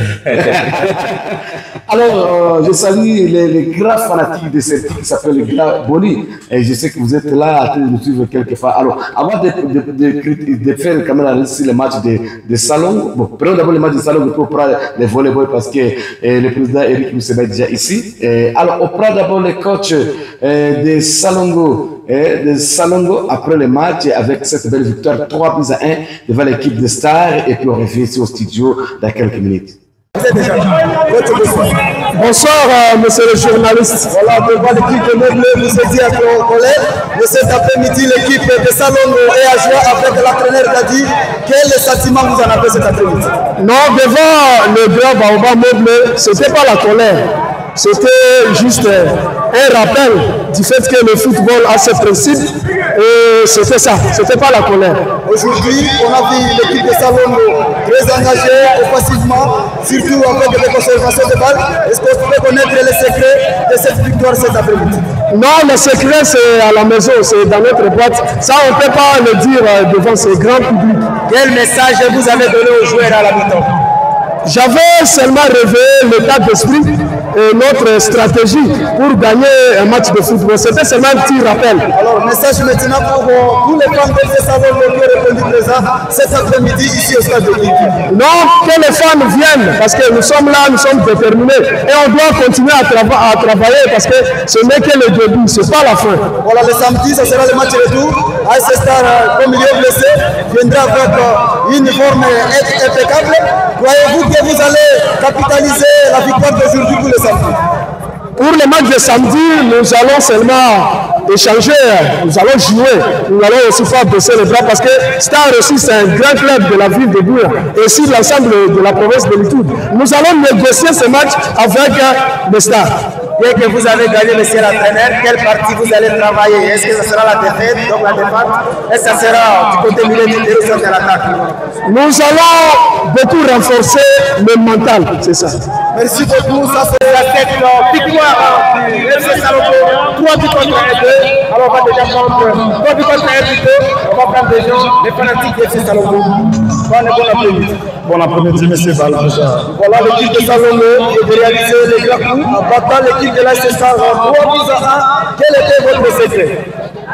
Alors, je salue les grands fanatiques de Celtic qui s'appellent les grands Boni. Et je sais que vous êtes là à train de nous suivre quelquefois. Alors, avant de faire quand même le match de salon, bon, prenons d'abord le match de salon pour prendre les volleyball parce que le président Eric Mousseba est déjà ici. Alors, on prend d'abord le coach de Salongo. De Salongo après le match avec cette belle victoire 3-1 devant l'équipe de Stars. Et puis on revient ici au studio dans quelques minutes. Bonsoir, monsieur le journaliste. Voilà, devant l'équipe de Moblé, vous êtes dit à vos collègues, mais cet après-midi, l'équipe de Salongo est à jouer avec l'entraîneur Gadi. Quel sentiment vous en avez cet après-midi? Non, devant le grand Baoba Moblé, ce n'était pas la colère. C'était juste un rappel du fait que le football a ses principes et c'était ça, c'était pas la colère. Aujourd'hui, on a vu l'équipe de Salongo très engagée offensivement, surtout avec des conservations de balles. Est-ce que vous pouvez connaître les secrets de cette victoire cet après-midi? Non, le secret c'est à la maison, c'est dans notre boîte. Ça, on ne peut pas le dire devant ce grand public. Quel message vous avez donné aux joueurs à la mi-temps? J'avais seulement réveillé l'état d'esprit et notre stratégie pour gagner un match de football. C'était seulement un petit rappel. Alors, message maintenant pour tous les fans de Salongo qui ont répondu présent cet après-midi ici au stade de Kiki. Non, que les fans viennent parce que nous sommes là, nous sommes déterminés et on doit continuer à travailler parce que ce n'est que le début, ce n'est pas la fin. Voilà, le samedi, ce sera le match retour. AS Star, comme il est blessé, viendra avec une forme impeccable. Croyez-vous que vous allez capitaliser la victoire d'aujourd'hui pour le samedi? Pour le match de samedi, nous allons seulement échanger, nous allons jouer, nous allons aussi faire baisser les bras parce que Star aussi c'est un grand club de la ville de Bouya et aussi l'ensemble de la province de Litoud. Nous allons négocier ce match avec le Star. Dès que vous avez gagné, monsieur l'entraîneur, quelle partie vous allez travailler? Est-ce que ce sera la défaite, donc la défaite? Est-ce que ça sera du côté milieu de l'attaque? Nous allons beaucoup renforcer le mental, c'est ça. Merci beaucoup, ça c'est la tête victoire du FC Salongo, 3 buts contre 1. Alors on va déjà prendre 3 buts contre 1 plutôt, on va prendre des gens, les fanatiques du FC Salongo. Bon après-midi. Bon après-midi, monsieur Balanza. Voilà l'équipe de Salongo qui a réalisé les grands coups en battant l'équipe de l'AS Star 3 buts à 1. Quel était votre secret?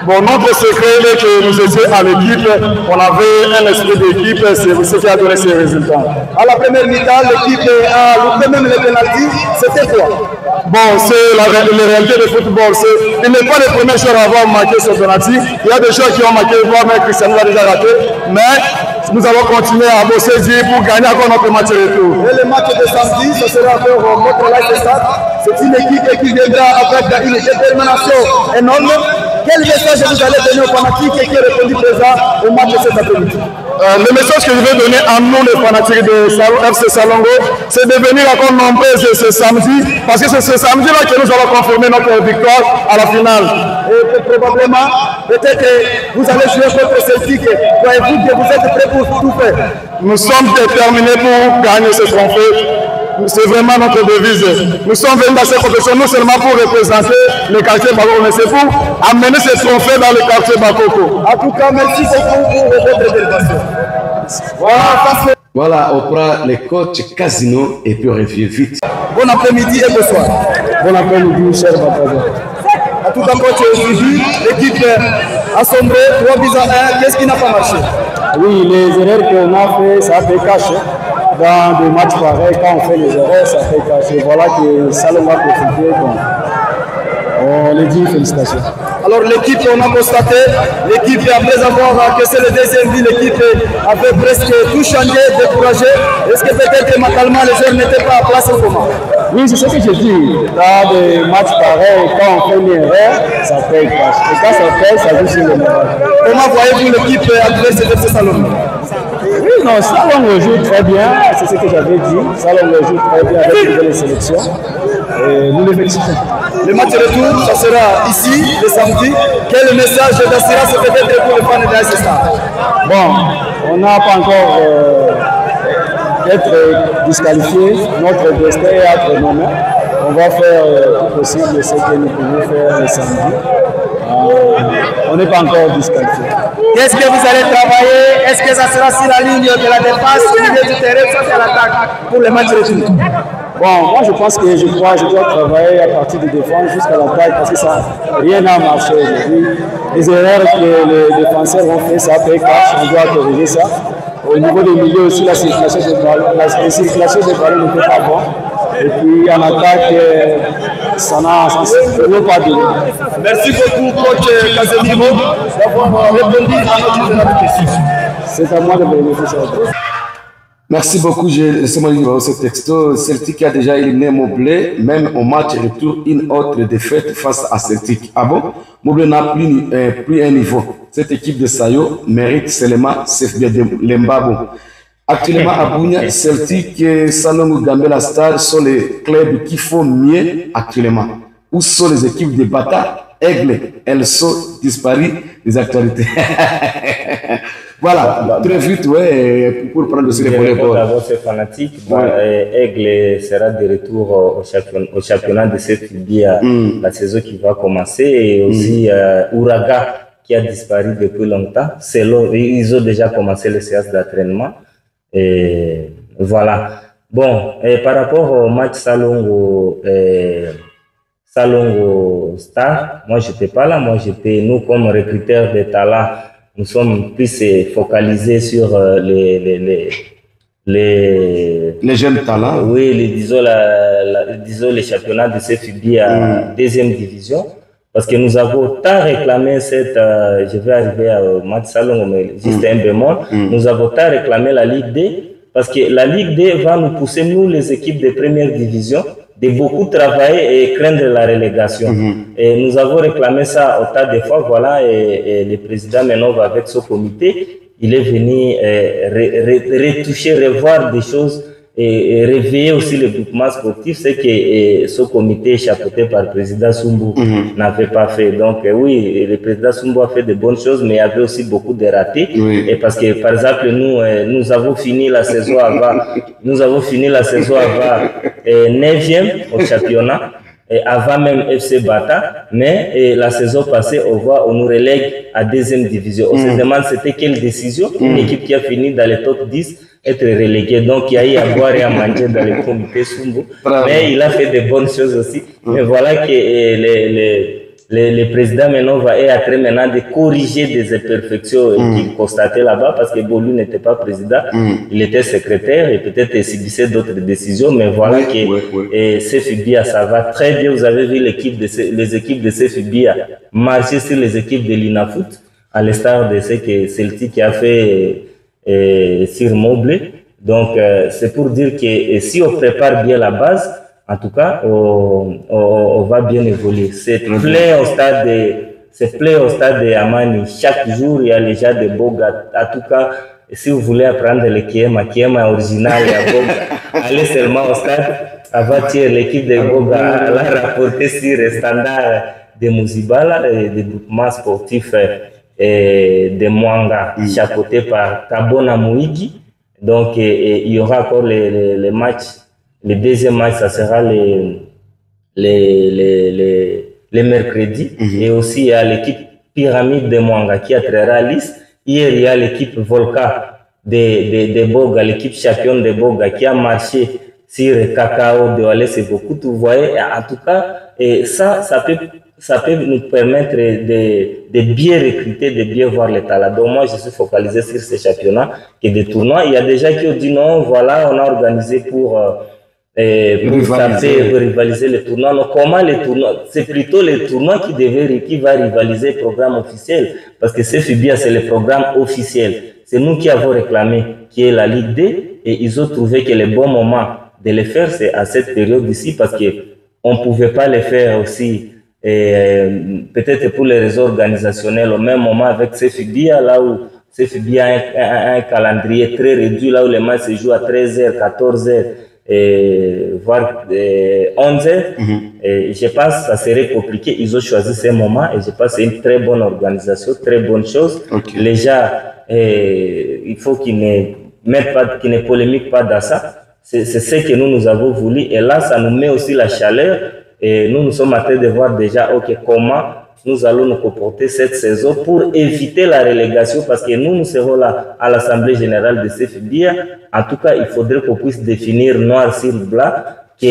Bon, notre secret est que nous étions à l'équipe, on avait un esprit d'équipe, c'est ce qui a donné ces résultats. À la première mi-temps, l'équipe a loupé même les pénaltys, c'était quoi? Bon, c'est la réalité du football. Il n'est pas le premier joueur à avoir marqué ce penalty. Il y a des joueurs qui ont marqué, voire même Cristiano l'a déjà raté. Mais nous allons continuer à bosser pour gagner encore notre match retour. Et le match de samedi, ce sera encore contre l'AS Star. C'est une équipe qui viendra avec une détermination énorme. Quel message vous allez donner aux fanatiques qui ont répondu présent au match de cet après-midi? Le message que je vais donner à nous, les fanatiques de FC Salongo, c'est de venir encore nombreux ce samedi, parce que c'est ce samedi-là que nous allons confirmer notre victoire à la finale. Et probablement, peut-être que vous allez jouer contre Celtic. Croyez-vous que vous êtes prêts pour tout faire? Nous sommes déterminés pour gagner ce trophée. C'est vraiment notre devise. Nous sommes venus dans cette compétition non seulement pour représenter le quartier Bakoko, mais c'est pour amener ce trophée dans le quartier Bakoko. En tout cas, merci beaucoup pour votre délégation. Voilà, on prend les coachs Casino et puis on revient vite. Bon après-midi et bonsoir. Bon après-midi, cher Bataza. En tout cas, coach, aujourd'hui, l'équipe a sombré 3 buts à 1. Qu'est-ce qui n'a pas marché? Oui, les erreurs qu'on a fait, ça fait cacher. Dans des matchs pareils, quand on fait les erreurs, ça fait cacher. Voilà que Salongo a profité. On les dit félicitations. Alors l'équipe, on a constaté, l'équipe après avoir encaissé le deuxième but, l'équipe avait presque tout changé, découragé. Est-ce que peut-être mentalement les joueurs n'étaient pas à place au moment? Oui, c'est ce que je dis. Dans des matchs pareils, quand on fait une erreur, ça fait cache. Et quand ça fait, ça joue sur le moral. Comment voyez-vous l'équipe adverse de FC Salongo? Oui, non, Salongo joue très bien, c'est ce que j'avais dit. Salongo joue très bien avec une belle sélection. Et nous les félicitons. Le match de retour, ça sera ici, le samedi. Quel message d'assurance peut-être pour les fans de l'AS Star? Bon, on n'a pas encore d'être disqualifié. Notre destin est entre nos mains. On va faire tout possible ce que nous pouvons faire le samedi. On n'est pas encore disqualifié. Qu'est-ce que vous allez travailler? Est-ce que ça sera sur la ligne de la défense, au milieu du terrain, soit à l'attaque pour le match de retour? Bon, moi je pense que je dois travailler à partir de défense jusqu'à l'attaque parce que ça rien n'a marché aujourd'hui. Les erreurs que les défenseurs ont fait, ça fait cash, on doit corriger ça. Au niveau des milieux aussi, la circulation des ballons n'était pas bonne. Et puis en attaque, ça ne veut pas donner. Merci beaucoup, coach Casemiro, d'avoir répondu à notre question. C'est à moi de bénéficier. Merci beaucoup. Laissez-moi lire ce texto. Celtic a déjà éliminé Mobley, même au match retour, une autre défaite face à Celtic. Ah bon? Mobley n'a plus un niveau. Cette équipe de Sayo mérite seulement Sefbia Lembabo. Actuellement à Bounia, Celtic et Salongo Gambela Star sont les clubs qui font mieux actuellement. Où sont les équipes de Bata, Aigle? Elles sont disparues des actualités. Voilà, très vite, ouais, pour prendre aussi les volets. D'abord, c'est fanatique. Bon, Aigle sera de retour au championnat de cette bière, la saison qui va commencer. Et aussi Uraga, qui a disparu depuis longtemps. Ils ont déjà commencé les séances d'entraînement. Et voilà. Bon, et par rapport au match Salongo Star, moi, j'étais pas là. Moi, nous, comme recruteurs de talents, nous sommes plus focalisés sur les jeunes talents. Oui, disons les championnats de CFB à deuxième division. parce que nous avons tant réclamé cette, je vais arriver au match salon, mais juste un bémol, nous avons tant réclamé la Ligue D, parce que la Ligue D va nous pousser, nous les équipes de première division, de beaucoup travailler et craindre la relégation. Et nous avons réclamé ça au tas de fois, voilà, et le président Menov avec son comité, il est venu retoucher, revoir des choses et réveiller aussi le groupement sportif, c'est que ce comité chapeauté par le président Sumbu n'avait pas fait. Donc oui, le président Sumbu a fait de bonnes choses, mais il y avait aussi beaucoup de ratés. Et parce que par exemple, nous avons fini la saison avant, 9e au championnat. Et avant même FC Bata, mais la saison passée, on nous relègue à 2e division. On se demande c'était quelle décision, une équipe qui a fini dans le top 10 être reléguée. Donc il y a eu à boire et à manger dans le comité Sumbu, mais il a fait de bonnes choses aussi. Mais voilà que le président Menova est en train maintenant de corriger des imperfections qu'il constatait là-bas, parce que lui n'était pas président, il était secrétaire et peut-être il subissait d'autres décisions, mais voilà que CFBia, ça va très bien. Vous avez vu les équipes de CFBia marcher sur les équipes de l'INAFoot, à l'instar de ce que Celtic a fait sur Mobley. Donc c'est pour dire que si on prépare bien la base, en tout cas, on va bien évoluer. C'est plein au stade de Amani. Chaque jour, il y a les gens de Boga. En tout cas, si vous voulez apprendre le Kiema original à Boga, allez seulement au stade. Avant tirer l'équipe de Boga, la rapporter sur le standard de Muzibala et des groupements sportifs de Mwanga, chapeauté par Kabona Mouigi. Donc, il y aura encore les matchs. Le deuxième match, ça sera les mercredis. Et aussi, il y a l'équipe Pyramide de Mwanga qui a très liste. Hier, il y a l'équipe Volca de Boga, l'équipe championne de Boga qui a marché sur le cacao de Wallis et beaucoup. Vous voyez, en tout cas, et ça peut nous permettre de bien recruter, de bien voir les talents. Donc moi, je suis focalisé sur ces championnats que des tournois. Il y a des gens qui ont dit non, voilà, on a organisé pour rivaliser les tournois. Donc, comment les tournois? C'est plutôt les tournois qui va rivaliser le programme officiel. Parce que CFBia, c'est le programme officiel. C'est nous qui avons réclamé qui est la Ligue D, et ils ont trouvé que le bon moment de le faire, c'est à cette période ici, parce que on pouvait pas le faire aussi, peut-être pour les réseaux organisationnels, au même moment avec CFBia, là où CFBia a un calendrier très réduit, là où les matchs se jouent à 13h, 14h, voire 11h. Et je pense que ça serait compliqué. Ils ont choisi ce moment et je pense que c'est une très bonne organisation, très bonne chose. Les gens, il faut qu'ils ne polémiquent pas dans ça. C'est ce que nous avons voulu. Et là, ça nous met aussi la chaleur. Et nous sommes en train de voir déjà comment nous allons nous comporter cette saison pour éviter la relégation, parce que nous serons là à l'Assemblée Générale de CFBia. En tout cas, il faudrait qu'on puisse définir noir sur blanc que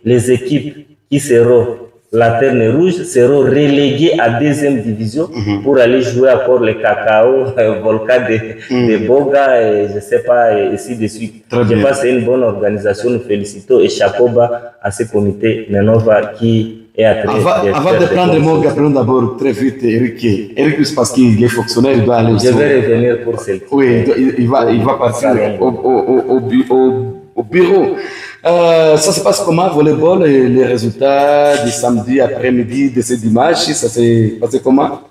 les équipes qui seront Lanterne Rouge seront reléguées à 2e division pour aller jouer encore le cacao, Volca de Boga, et je sais pas, et ainsi de suite. Je pense que c'est une bonne organisation. Nous félicitons et chapeau bas à ce comité Menova qui est à train avant de prendre mon gars, prenons d'abord très vite Eric. Eric, c'est parce qu'il est fonctionnaire, il doit aller au Je vais revenir pour celle-ci. Oui, il va partir au bureau. Ça se passe comment, volleyball, et les résultats du samedi après-midi de ce dimanche, ça s'est passé comment?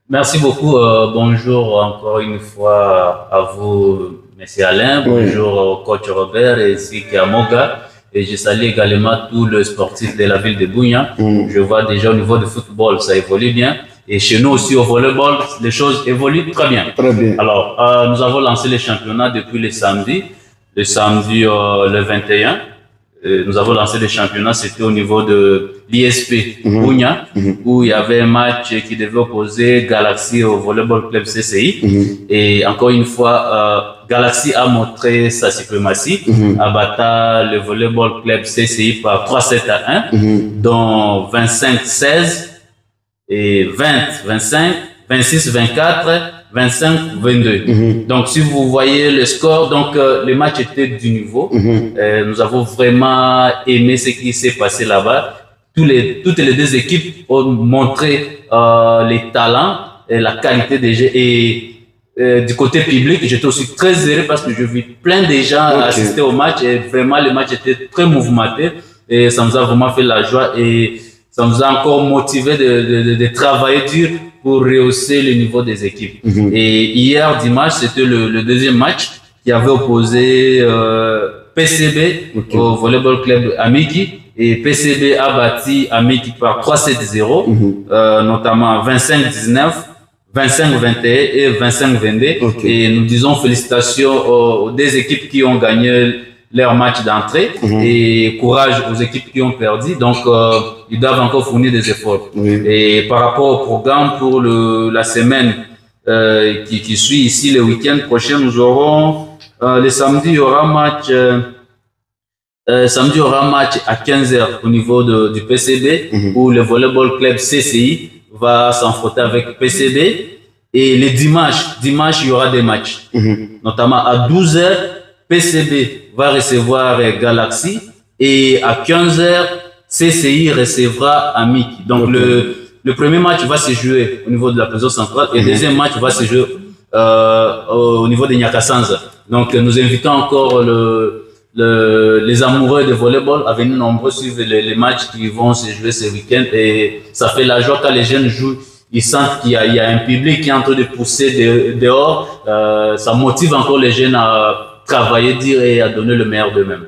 Merci beaucoup. Bonjour encore une fois à vous, M. Alain. Bonjour au coach Robert et ainsi qu'à Moga. Et je salue également tous les sportifs de la ville de Bunia. Je vois déjà au niveau du football, ça évolue bien. Et chez nous aussi au volleyball, les choses évoluent très bien. Très bien. Alors, nous avons lancé les championnats depuis le samedi le 21. Nous avons lancé les championnats, c'était au niveau de l'ISP Bunia, où il y avait un match qui devait opposer Galaxy au Volleyball Club CCI. Et encore une fois, Galaxy a montré sa suprématie, abattant le Volleyball Club CCI par 3-7 à 1, dont 25-16 et 20-25, 26-24, 25-22. Donc, si vous voyez le score, donc le match était du niveau. Nous avons vraiment aimé ce qui s'est passé là-bas. toutes les deux équipes ont montré les talents et la qualité des jeux. Et du côté public, j'étais aussi très heureux parce que je vis plein de gens assister au match et vraiment le match était très mouvementé et ça nous a vraiment fait la joie et ça nous a encore motivé de travailler dur pour rehausser le niveau des équipes. Et hier dimanche, c'était le deuxième match qui avait opposé PCB au Volleyball Club Amiki. Et PCB a battu Amiki par 3-7-0, notamment 25-19, 25-21 et 25-22. Et nous disons félicitations aux deux équipes qui ont gagné leur match d'entrée et courage aux équipes qui ont perdu. Donc, ils doivent encore fournir des efforts. Et par rapport au programme pour la semaine qui suit ici, le week-end prochain, nous aurons le samedi, il y aura match. Samedi, il y aura un match à 15h au niveau du PCB où le Volleyball Club CCI va s'affronter avec PCB. Et le dimanche, il y aura des matchs. Notamment à 12h, PCB va recevoir Galaxy et à 15h, CCI recevra Amiki. Donc le premier match va se jouer au niveau de la prison centrale et le deuxième match va se jouer au niveau de Nyakasanza. Donc nous invitons encore les amoureux de volleyball à venir nombreux suivre les matchs qui vont se jouer ce week-end et ça fait la joie quand les jeunes jouent, ils sentent qu'il y a un public qui est en train de pousser dehors, ça motive encore les jeunes à travailler dur et à donner le meilleur d'eux-mêmes.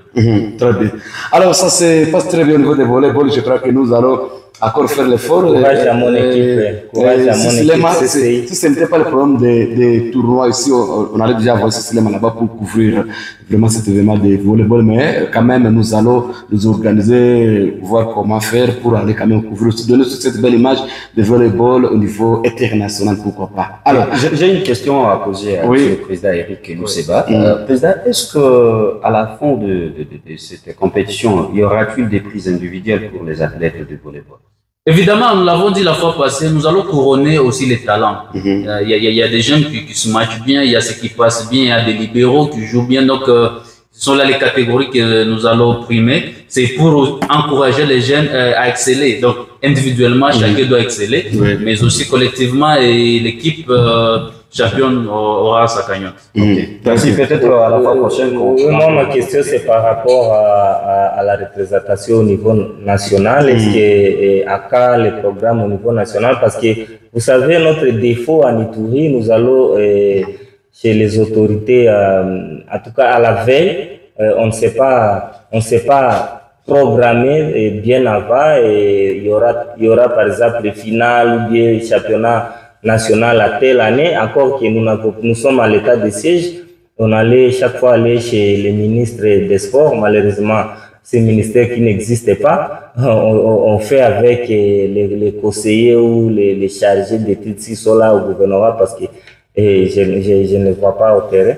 Très bien. Alors ça se passe très bien au niveau de volleyball, je crois que nous allons encore faire l'effort. Courage à mon équipe. Courage à mon équipe. Si ce n'était pas le problème des tournois ici, on allait déjà voir Cécile là-bas pour couvrir vraiment cet événement de volleyball, mais quand même nous allons nous organiser, voir comment faire pour aller quand même couvrir, aussi donner toute cette belle image de volleyball au niveau international, pourquoi pas. Alors, j'ai une question à poser à le président Eric Lousseba. Président, est-ce que à la fin de cette compétition, y aura-t-il des prises individuelles pour les athlètes de volleyball? Évidemment, nous l'avons dit la fois passée, nous allons couronner aussi les talents. Il y a des jeunes qui se matchent bien, il y a ceux qui passent bien, il y a des libéraux qui jouent bien. Donc, ce sont là les catégories que nous allons primer. C'est pour encourager les jeunes à exceller. Donc, individuellement, chacun doit exceller, mais aussi collectivement, et l'équipe championne aura sa cagnotte. Merci, peut-être à la fois prochaine. Moi, ma question, c'est par rapport à la représentation au niveau national. Est-ce que ACA, les programmes au niveau national, parce que vous savez, notre défaut à Nitouri, nous allons chez les autorités, en tout cas à la veille, on ne sait pas programmer bien avant, et il y aura par exemple les finales ou bien championnat national à telle année, encore que nous sommes à l'état de siège. On allait chaque fois aller chez les ministres des Sports. Malheureusement, ces ministères qui n'existaient pas, on fait avec les conseillers ou les chargés d'études qui sont là au gouvernement, parce que je ne les vois pas au terrain.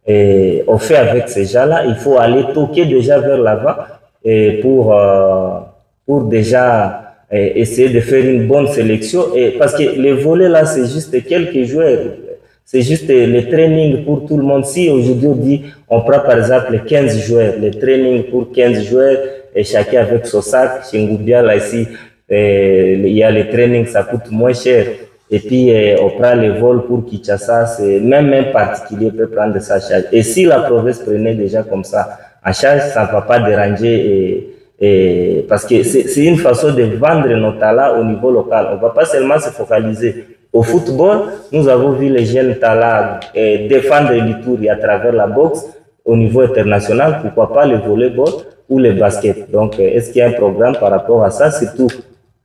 Et on fait avec ces gens-là. Il faut aller toquer déjà vers l'avant pour déjà essayer de faire une bonne sélection, et parce que les volets là, c'est juste quelques joueurs, c'est juste le training pour tout le monde. Si aujourd'hui on dit, on prend par exemple 15 joueurs, le training pour 15 joueurs, et chacun avec son sac, chez Ngoubia là ici, il y a le training, ça coûte moins cher, et puis on prend les vols pour Kinshasa, c'est même un particulier peut prendre sa charge. Et si la province prenait déjà comme ça en charge, ça ne va pas déranger, parce que c'est une façon de vendre nos talents au niveau local. On ne va pas seulement se focaliser au football. Nous avons vu les jeunes talents défendre l'Ituri à travers la boxe au niveau international. Pourquoi pas le volleyball ou le basket? Donc, est-ce qu'il y a un programme par rapport à ça? C'est tout.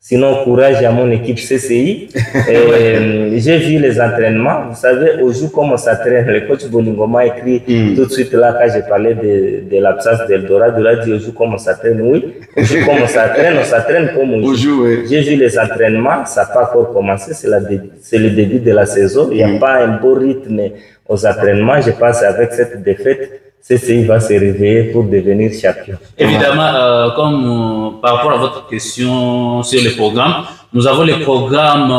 Sinon, courage à mon équipe CCI. J'ai vu les entraînements. Vous savez, au jour comment on s'entraîne, le coach Bolingoma a écrit tout de suite là, quand j'ai parlé de l'absence d'Eldorado, il a dit au jour comment on s'entraîne. Oui, au jour comment on s'entraîne comme au jour. J'ai vu les entraînements, ça n'a pas encore commencé, c'est le début de la saison. Il n'y a pas un beau rythme aux entraînements. Je pense avec cette défaite, CCI va se réveiller pour devenir champion. Évidemment, comme par rapport à votre question sur les programmes, nous avons les programmes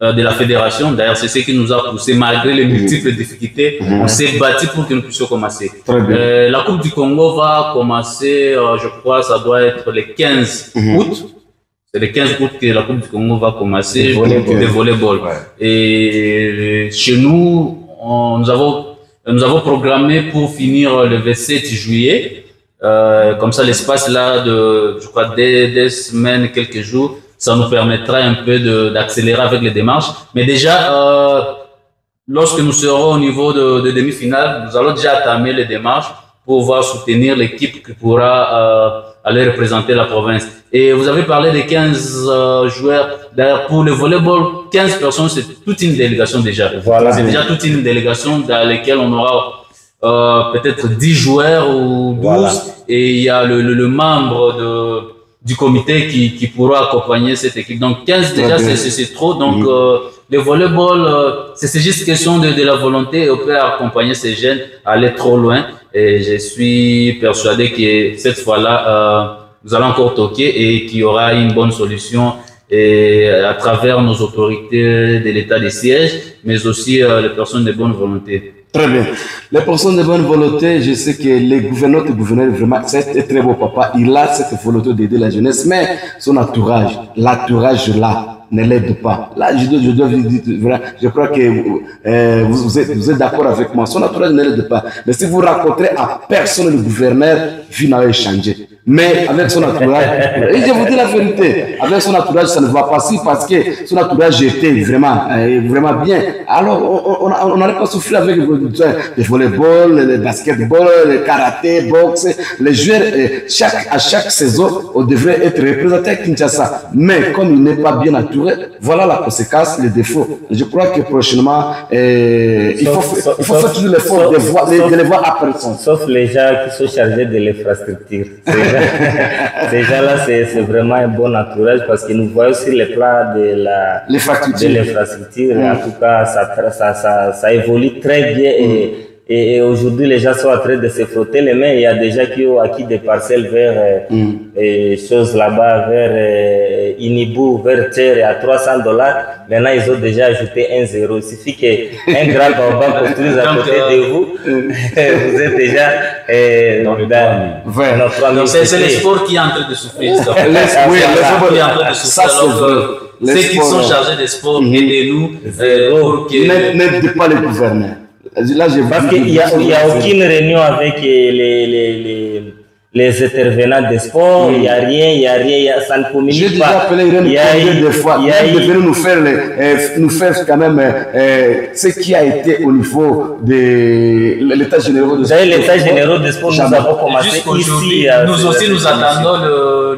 de la fédération. D'ailleurs, c'est ce qui nous a poussé, malgré les multiples difficultés, on s'est battu pour que nous puissions commencer. La Coupe du Congo va commencer, je crois, ça doit être le 15 août. C'est le 15 août que la Coupe du Congo va commencer, le volleyball. Et chez nous, nous avons programmé pour finir le 27 juillet. Comme ça, l'espace là de, je crois, des semaines, quelques jours, ça nous permettra un peu d'accélérer avec les démarches. Mais déjà, lorsque nous serons au niveau de demi-finale, nous allons déjà entamer les démarches pour pouvoir soutenir l'équipe qui pourra aller représenter la province. Et vous avez parlé des 15 joueurs. D'ailleurs, pour le volleyball, 15 personnes, c'est toute une délégation déjà. Voilà. C'est déjà toute une délégation dans laquelle on aura peut-être 10 joueurs ou 12. Voilà. Et il y a le membre du comité qui pourra accompagner cette équipe. Donc 15 déjà, c'est trop. Donc le volleyball, c'est juste question de la volonté et on peut accompagner ces jeunes à aller trop loin. Et je suis persuadé que cette fois-là, nous allons encore toquer et qu'il y aura une bonne solution et à travers nos autorités de l'état des sièges, mais aussi les personnes de bonne volonté. Très bien. Les personnes de bonne volonté, je sais que les gouverneurs et gouverneurs, vraiment, c'est très beau papa. Il a cette volonté d'aider la jeunesse, mais son entourage, l'entourage là, ne l'aide pas. Là, je dois vous dire, voilà, je crois que vous êtes d'accord avec moi. Son entourage ne l'aide pas. Mais si vous rencontrez à personne le gouverneur, vie n'a changé. Mais avec son entourage, et je vous dis la vérité, avec son entourage, ça ne va pas si parce que son entourage était vraiment bien. Alors, on n'arrête pas à souffrir avec le volleyball, le basketball, le karaté, boxe, les joueurs. À chaque saison, on devrait être représenté à Kinshasa. Mais comme il n'est pas bien entouré, voilà la conséquence, les défauts. Je crois que prochainement, il faut faire tout l'effort de les voir à personne. Sauf les gens qui sont chargés de l'infrastructure. Ces gens-là, c'est vraiment un bon entourage parce que nous voyons sur le plan de l'infrastructure. En tout cas, ça évolue très bien et aujourd'hui, les gens sont en train de se frotter les mains. Il y a des gens qui ont acquis des parcelles vers choses là-bas, vers Inibou, vers Tchère à $300. Maintenant, ils ont déjà ajouté 1-0. Il suffit qu'un grand baobab construise à côté de vous. Vous êtes déjà dans le Donc, c'est le sport qui est en train de souffrir. Le sport qui est en train de souffrir. Ceux qui sont chargés des sports, aidez-nous pour que... N'aidez pas les gouverneurs. Là, parce qu'il n'y a aucune réunion avec les intervenants des sports, il n'y a rien, ça ne communique pas. J'ai déjà appelé Irène des fois, il est venu nous faire quand même ce qui a été au niveau de l'état général de sport. L'état général de sport, nous avons commencé ici. Nous aussi, nous attendons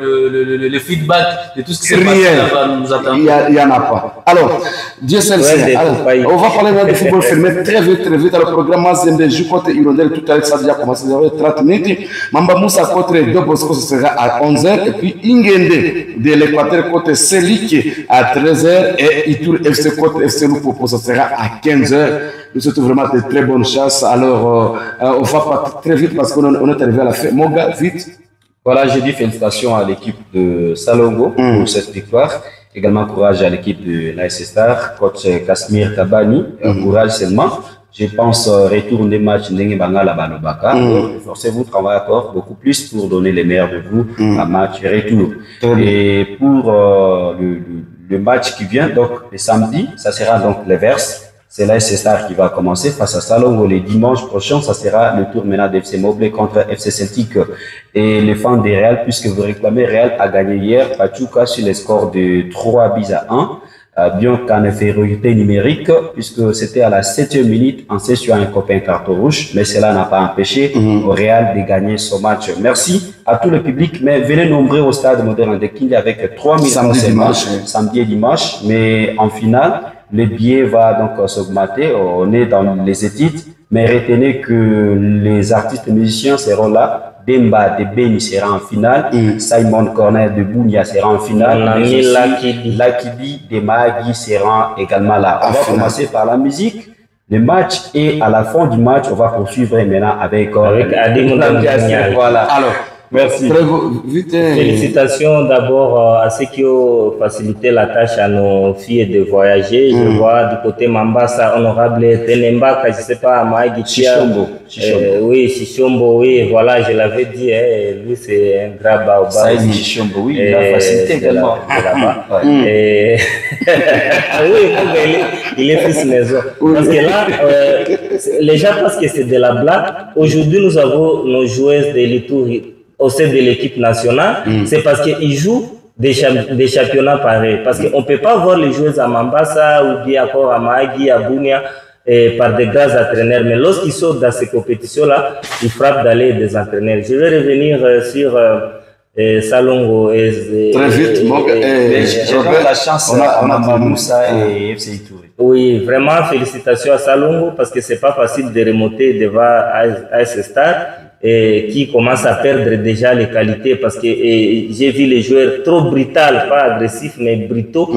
le feedback de tout ce qui s'est passé là-bas. Nous attendons. Il n'y en a pas. Alors, Dieu seul sait. On va parler de football fermé très vite. Alors, le programme Mazembe joue contre Hirondelle. Tout à l'heure, ça a déjà commencé. Vous avez 30 minutes. Mamba Moussa contre Dobosco, ce sera à 11h. Et puis Ingende de l'Équateur contre Selik à 13h. Et Itour FC contre FC Lupopo, ce sera à 15h. Nous souhaitons vraiment de très bonnes chances. Alors, on va pas très vite parce qu'on est arrivé à la fin. Moga, vite. Voilà, je dis félicitations à l'équipe de Salongo pour cette victoire. Également courage à l'équipe de l'AS Star, coach Kasmir Kabani. Courage seulement. Je pense retour des matchs Ndenge Bangala Balobaka. Forcez-vous travailler encore beaucoup plus pour donner les meilleurs de vous à match retour. Et pour le match qui vient, donc le samedi, ça sera donc les Verses. C'est l'AS Star qui va commencer face à Salongo le dimanche prochain. Ça sera le tour maintenant d'FC Moblé contre FC Celtic et les fans des Real, puisque vous réclamez Real a gagné hier Pachuca sur les scores de 3-1. Bien qu'en infériorité numérique, puisque c'était à la 7e minute, on s'est sur un copain carton rouge, mais cela n'a pas empêché au Real de gagner son match. Merci à tout le public, mais venez nombreux au stade moderne de Kindy avec 3000 samedi et dimanche, mais en finale, le billet va donc s'augmenter, on est dans les études, mais retenez que les artistes musiciens seront là. Demba de Beni sera en finale, Simon Cornell de Bounia sera en finale, Lakidi de Mahagi sera également là. On va commencer par la musique, le match, et à la fin du match, on va poursuivre maintenant avec Adim. Voilà. Alors, Merci. Très vite. Félicitations d'abord à ceux qui ont facilité la tâche à nos filles de voyager. Je vois du côté Mambasa, honorable Tenemba, je ne sais pas, Maïgitia. Oui, Chichombo, oui, voilà, je l'avais dit, lui c'est un grand baobab. Saïd Chichombo, oui, il a facilité également. Oui, il est fils maison. Parce que là, les gens pensent que c'est de la blague. Aujourd'hui, nous avons nos joueuses de l'Ituri au sein de l'équipe nationale. C'est parce qu'ils jouent des championnats pareils. Parce qu'on ne peut pas voir les joueuses à Mambasa ou bien encore à Mahagi, à Bunia, par des grands entraîneurs. Mais lorsqu'ils sont dans ces compétitions-là, ils frappent d'aller des entraîneurs. Je vais revenir sur Salongo. Très vite, j'ai la chance à Mamoussa et FC Ituri. Oui, vraiment, félicitations à Salongo parce que c'est pas facile de remonter devant AS Stade qui commence à perdre déjà les qualités parce que j'ai vu les joueurs trop brutaux, pas agressifs, mais brutaux,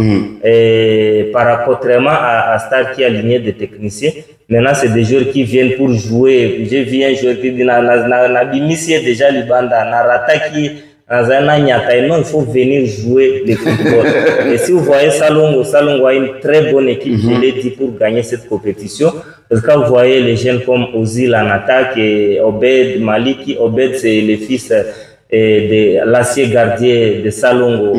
contrairement à Stade qui a aligné des techniciens. Maintenant, c'est des joueurs qui viennent pour jouer. J'ai vu un joueur qui dit Nabimisie déjà Libanda, Narataki. Non, il faut venir jouer le football. Et si vous voyez Salongo a une très bonne équipe, je l'ai dit, pour gagner cette compétition. Parce que quand vous voyez les jeunes comme Ozil en attaque et Obed Maliki, Obed c'est le fils de l'ancien gardien de Salongo,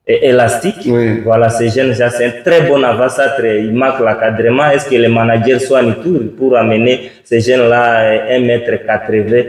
élastique. Voilà, ces jeunes, c'est un très bon avançateur. Il marque l'encadrement. Est-ce que les managers sont en tour pour amener ces jeunes-là à 1m80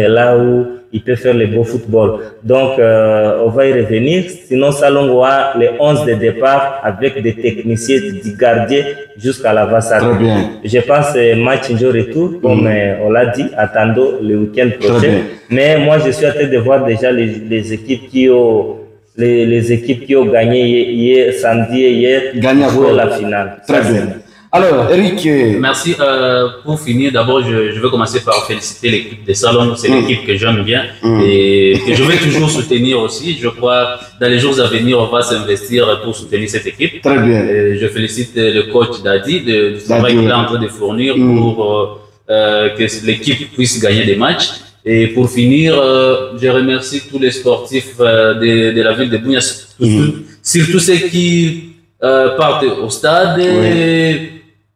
là où il peut faire le beau football. Donc, on va y revenir. Sinon, Salongo a les 11 de départ avec des techniciens du gardien jusqu'à l'avant-centre. Je pense match de retour, comme on l'a dit, attendons le week-end prochain. Mais moi, je suis en train de voir déjà les équipes qui ont les équipes qui ont gagné hier, samedi et hier, pour la finale. Très bien. Alors, Eric. Merci. Pour finir, d'abord, je veux commencer par féliciter l'équipe de Salon. C'est l'équipe que j'aime bien et que je vais toujours soutenir aussi. Je crois dans les jours à venir, on va s'investir pour soutenir cette équipe. Très bien. Je félicite le coach Dadi du travail qu'il est en train de fournir pour que l'équipe puisse gagner des matchs. Et pour finir, je remercie tous les sportifs de la ville de Bunia, surtout ceux qui partent au stade.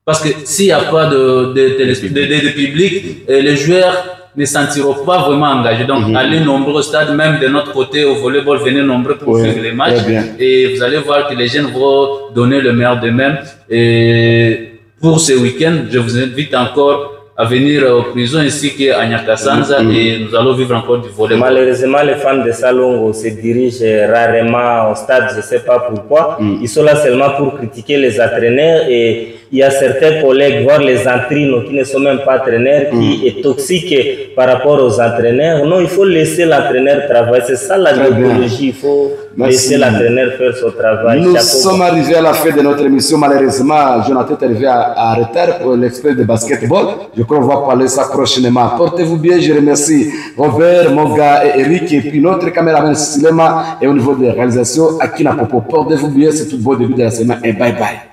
Parce que s'il n'y a pas de public, les joueurs ne se sentiront pas vraiment engagés. Donc, allez nombreux au stade, même de notre côté au volleyball, venez nombreux pour suivre les matchs. Et vous allez voir que les jeunes vont donner le meilleur d'eux-mêmes. Et pour ce week-end, je vous invite encore à venir aux prisons ainsi qu'à Nyakasanza et nous allons vivre encore du volleyball. Malheureusement, les fans de Salongo se dirigent rarement au stade, je ne sais pas pourquoi. Ils sont là seulement pour critiquer les entraîneurs et il y a certains collègues, voire les entraîneurs qui ne sont même pas entraîneurs, qui est toxique par rapport aux entraîneurs. Non, il faut laisser l'entraîneur travailler. C'est ça la biologie. Il faut laisser l'entraîneur faire son travail. Nous sommes arrivés à la fin de notre émission. Malheureusement, Jonathan est arrivé à retard pour l'expert de basketball. Je crois qu'on va parler ça prochainement. Portez-vous bien. Je remercie Robert, Moga et Eric. Et puis notre caméraman Silema et au niveau de la réalisation, Akina Popo. Portez-vous bien. C'est tout beau début de la semaine. Et bye bye.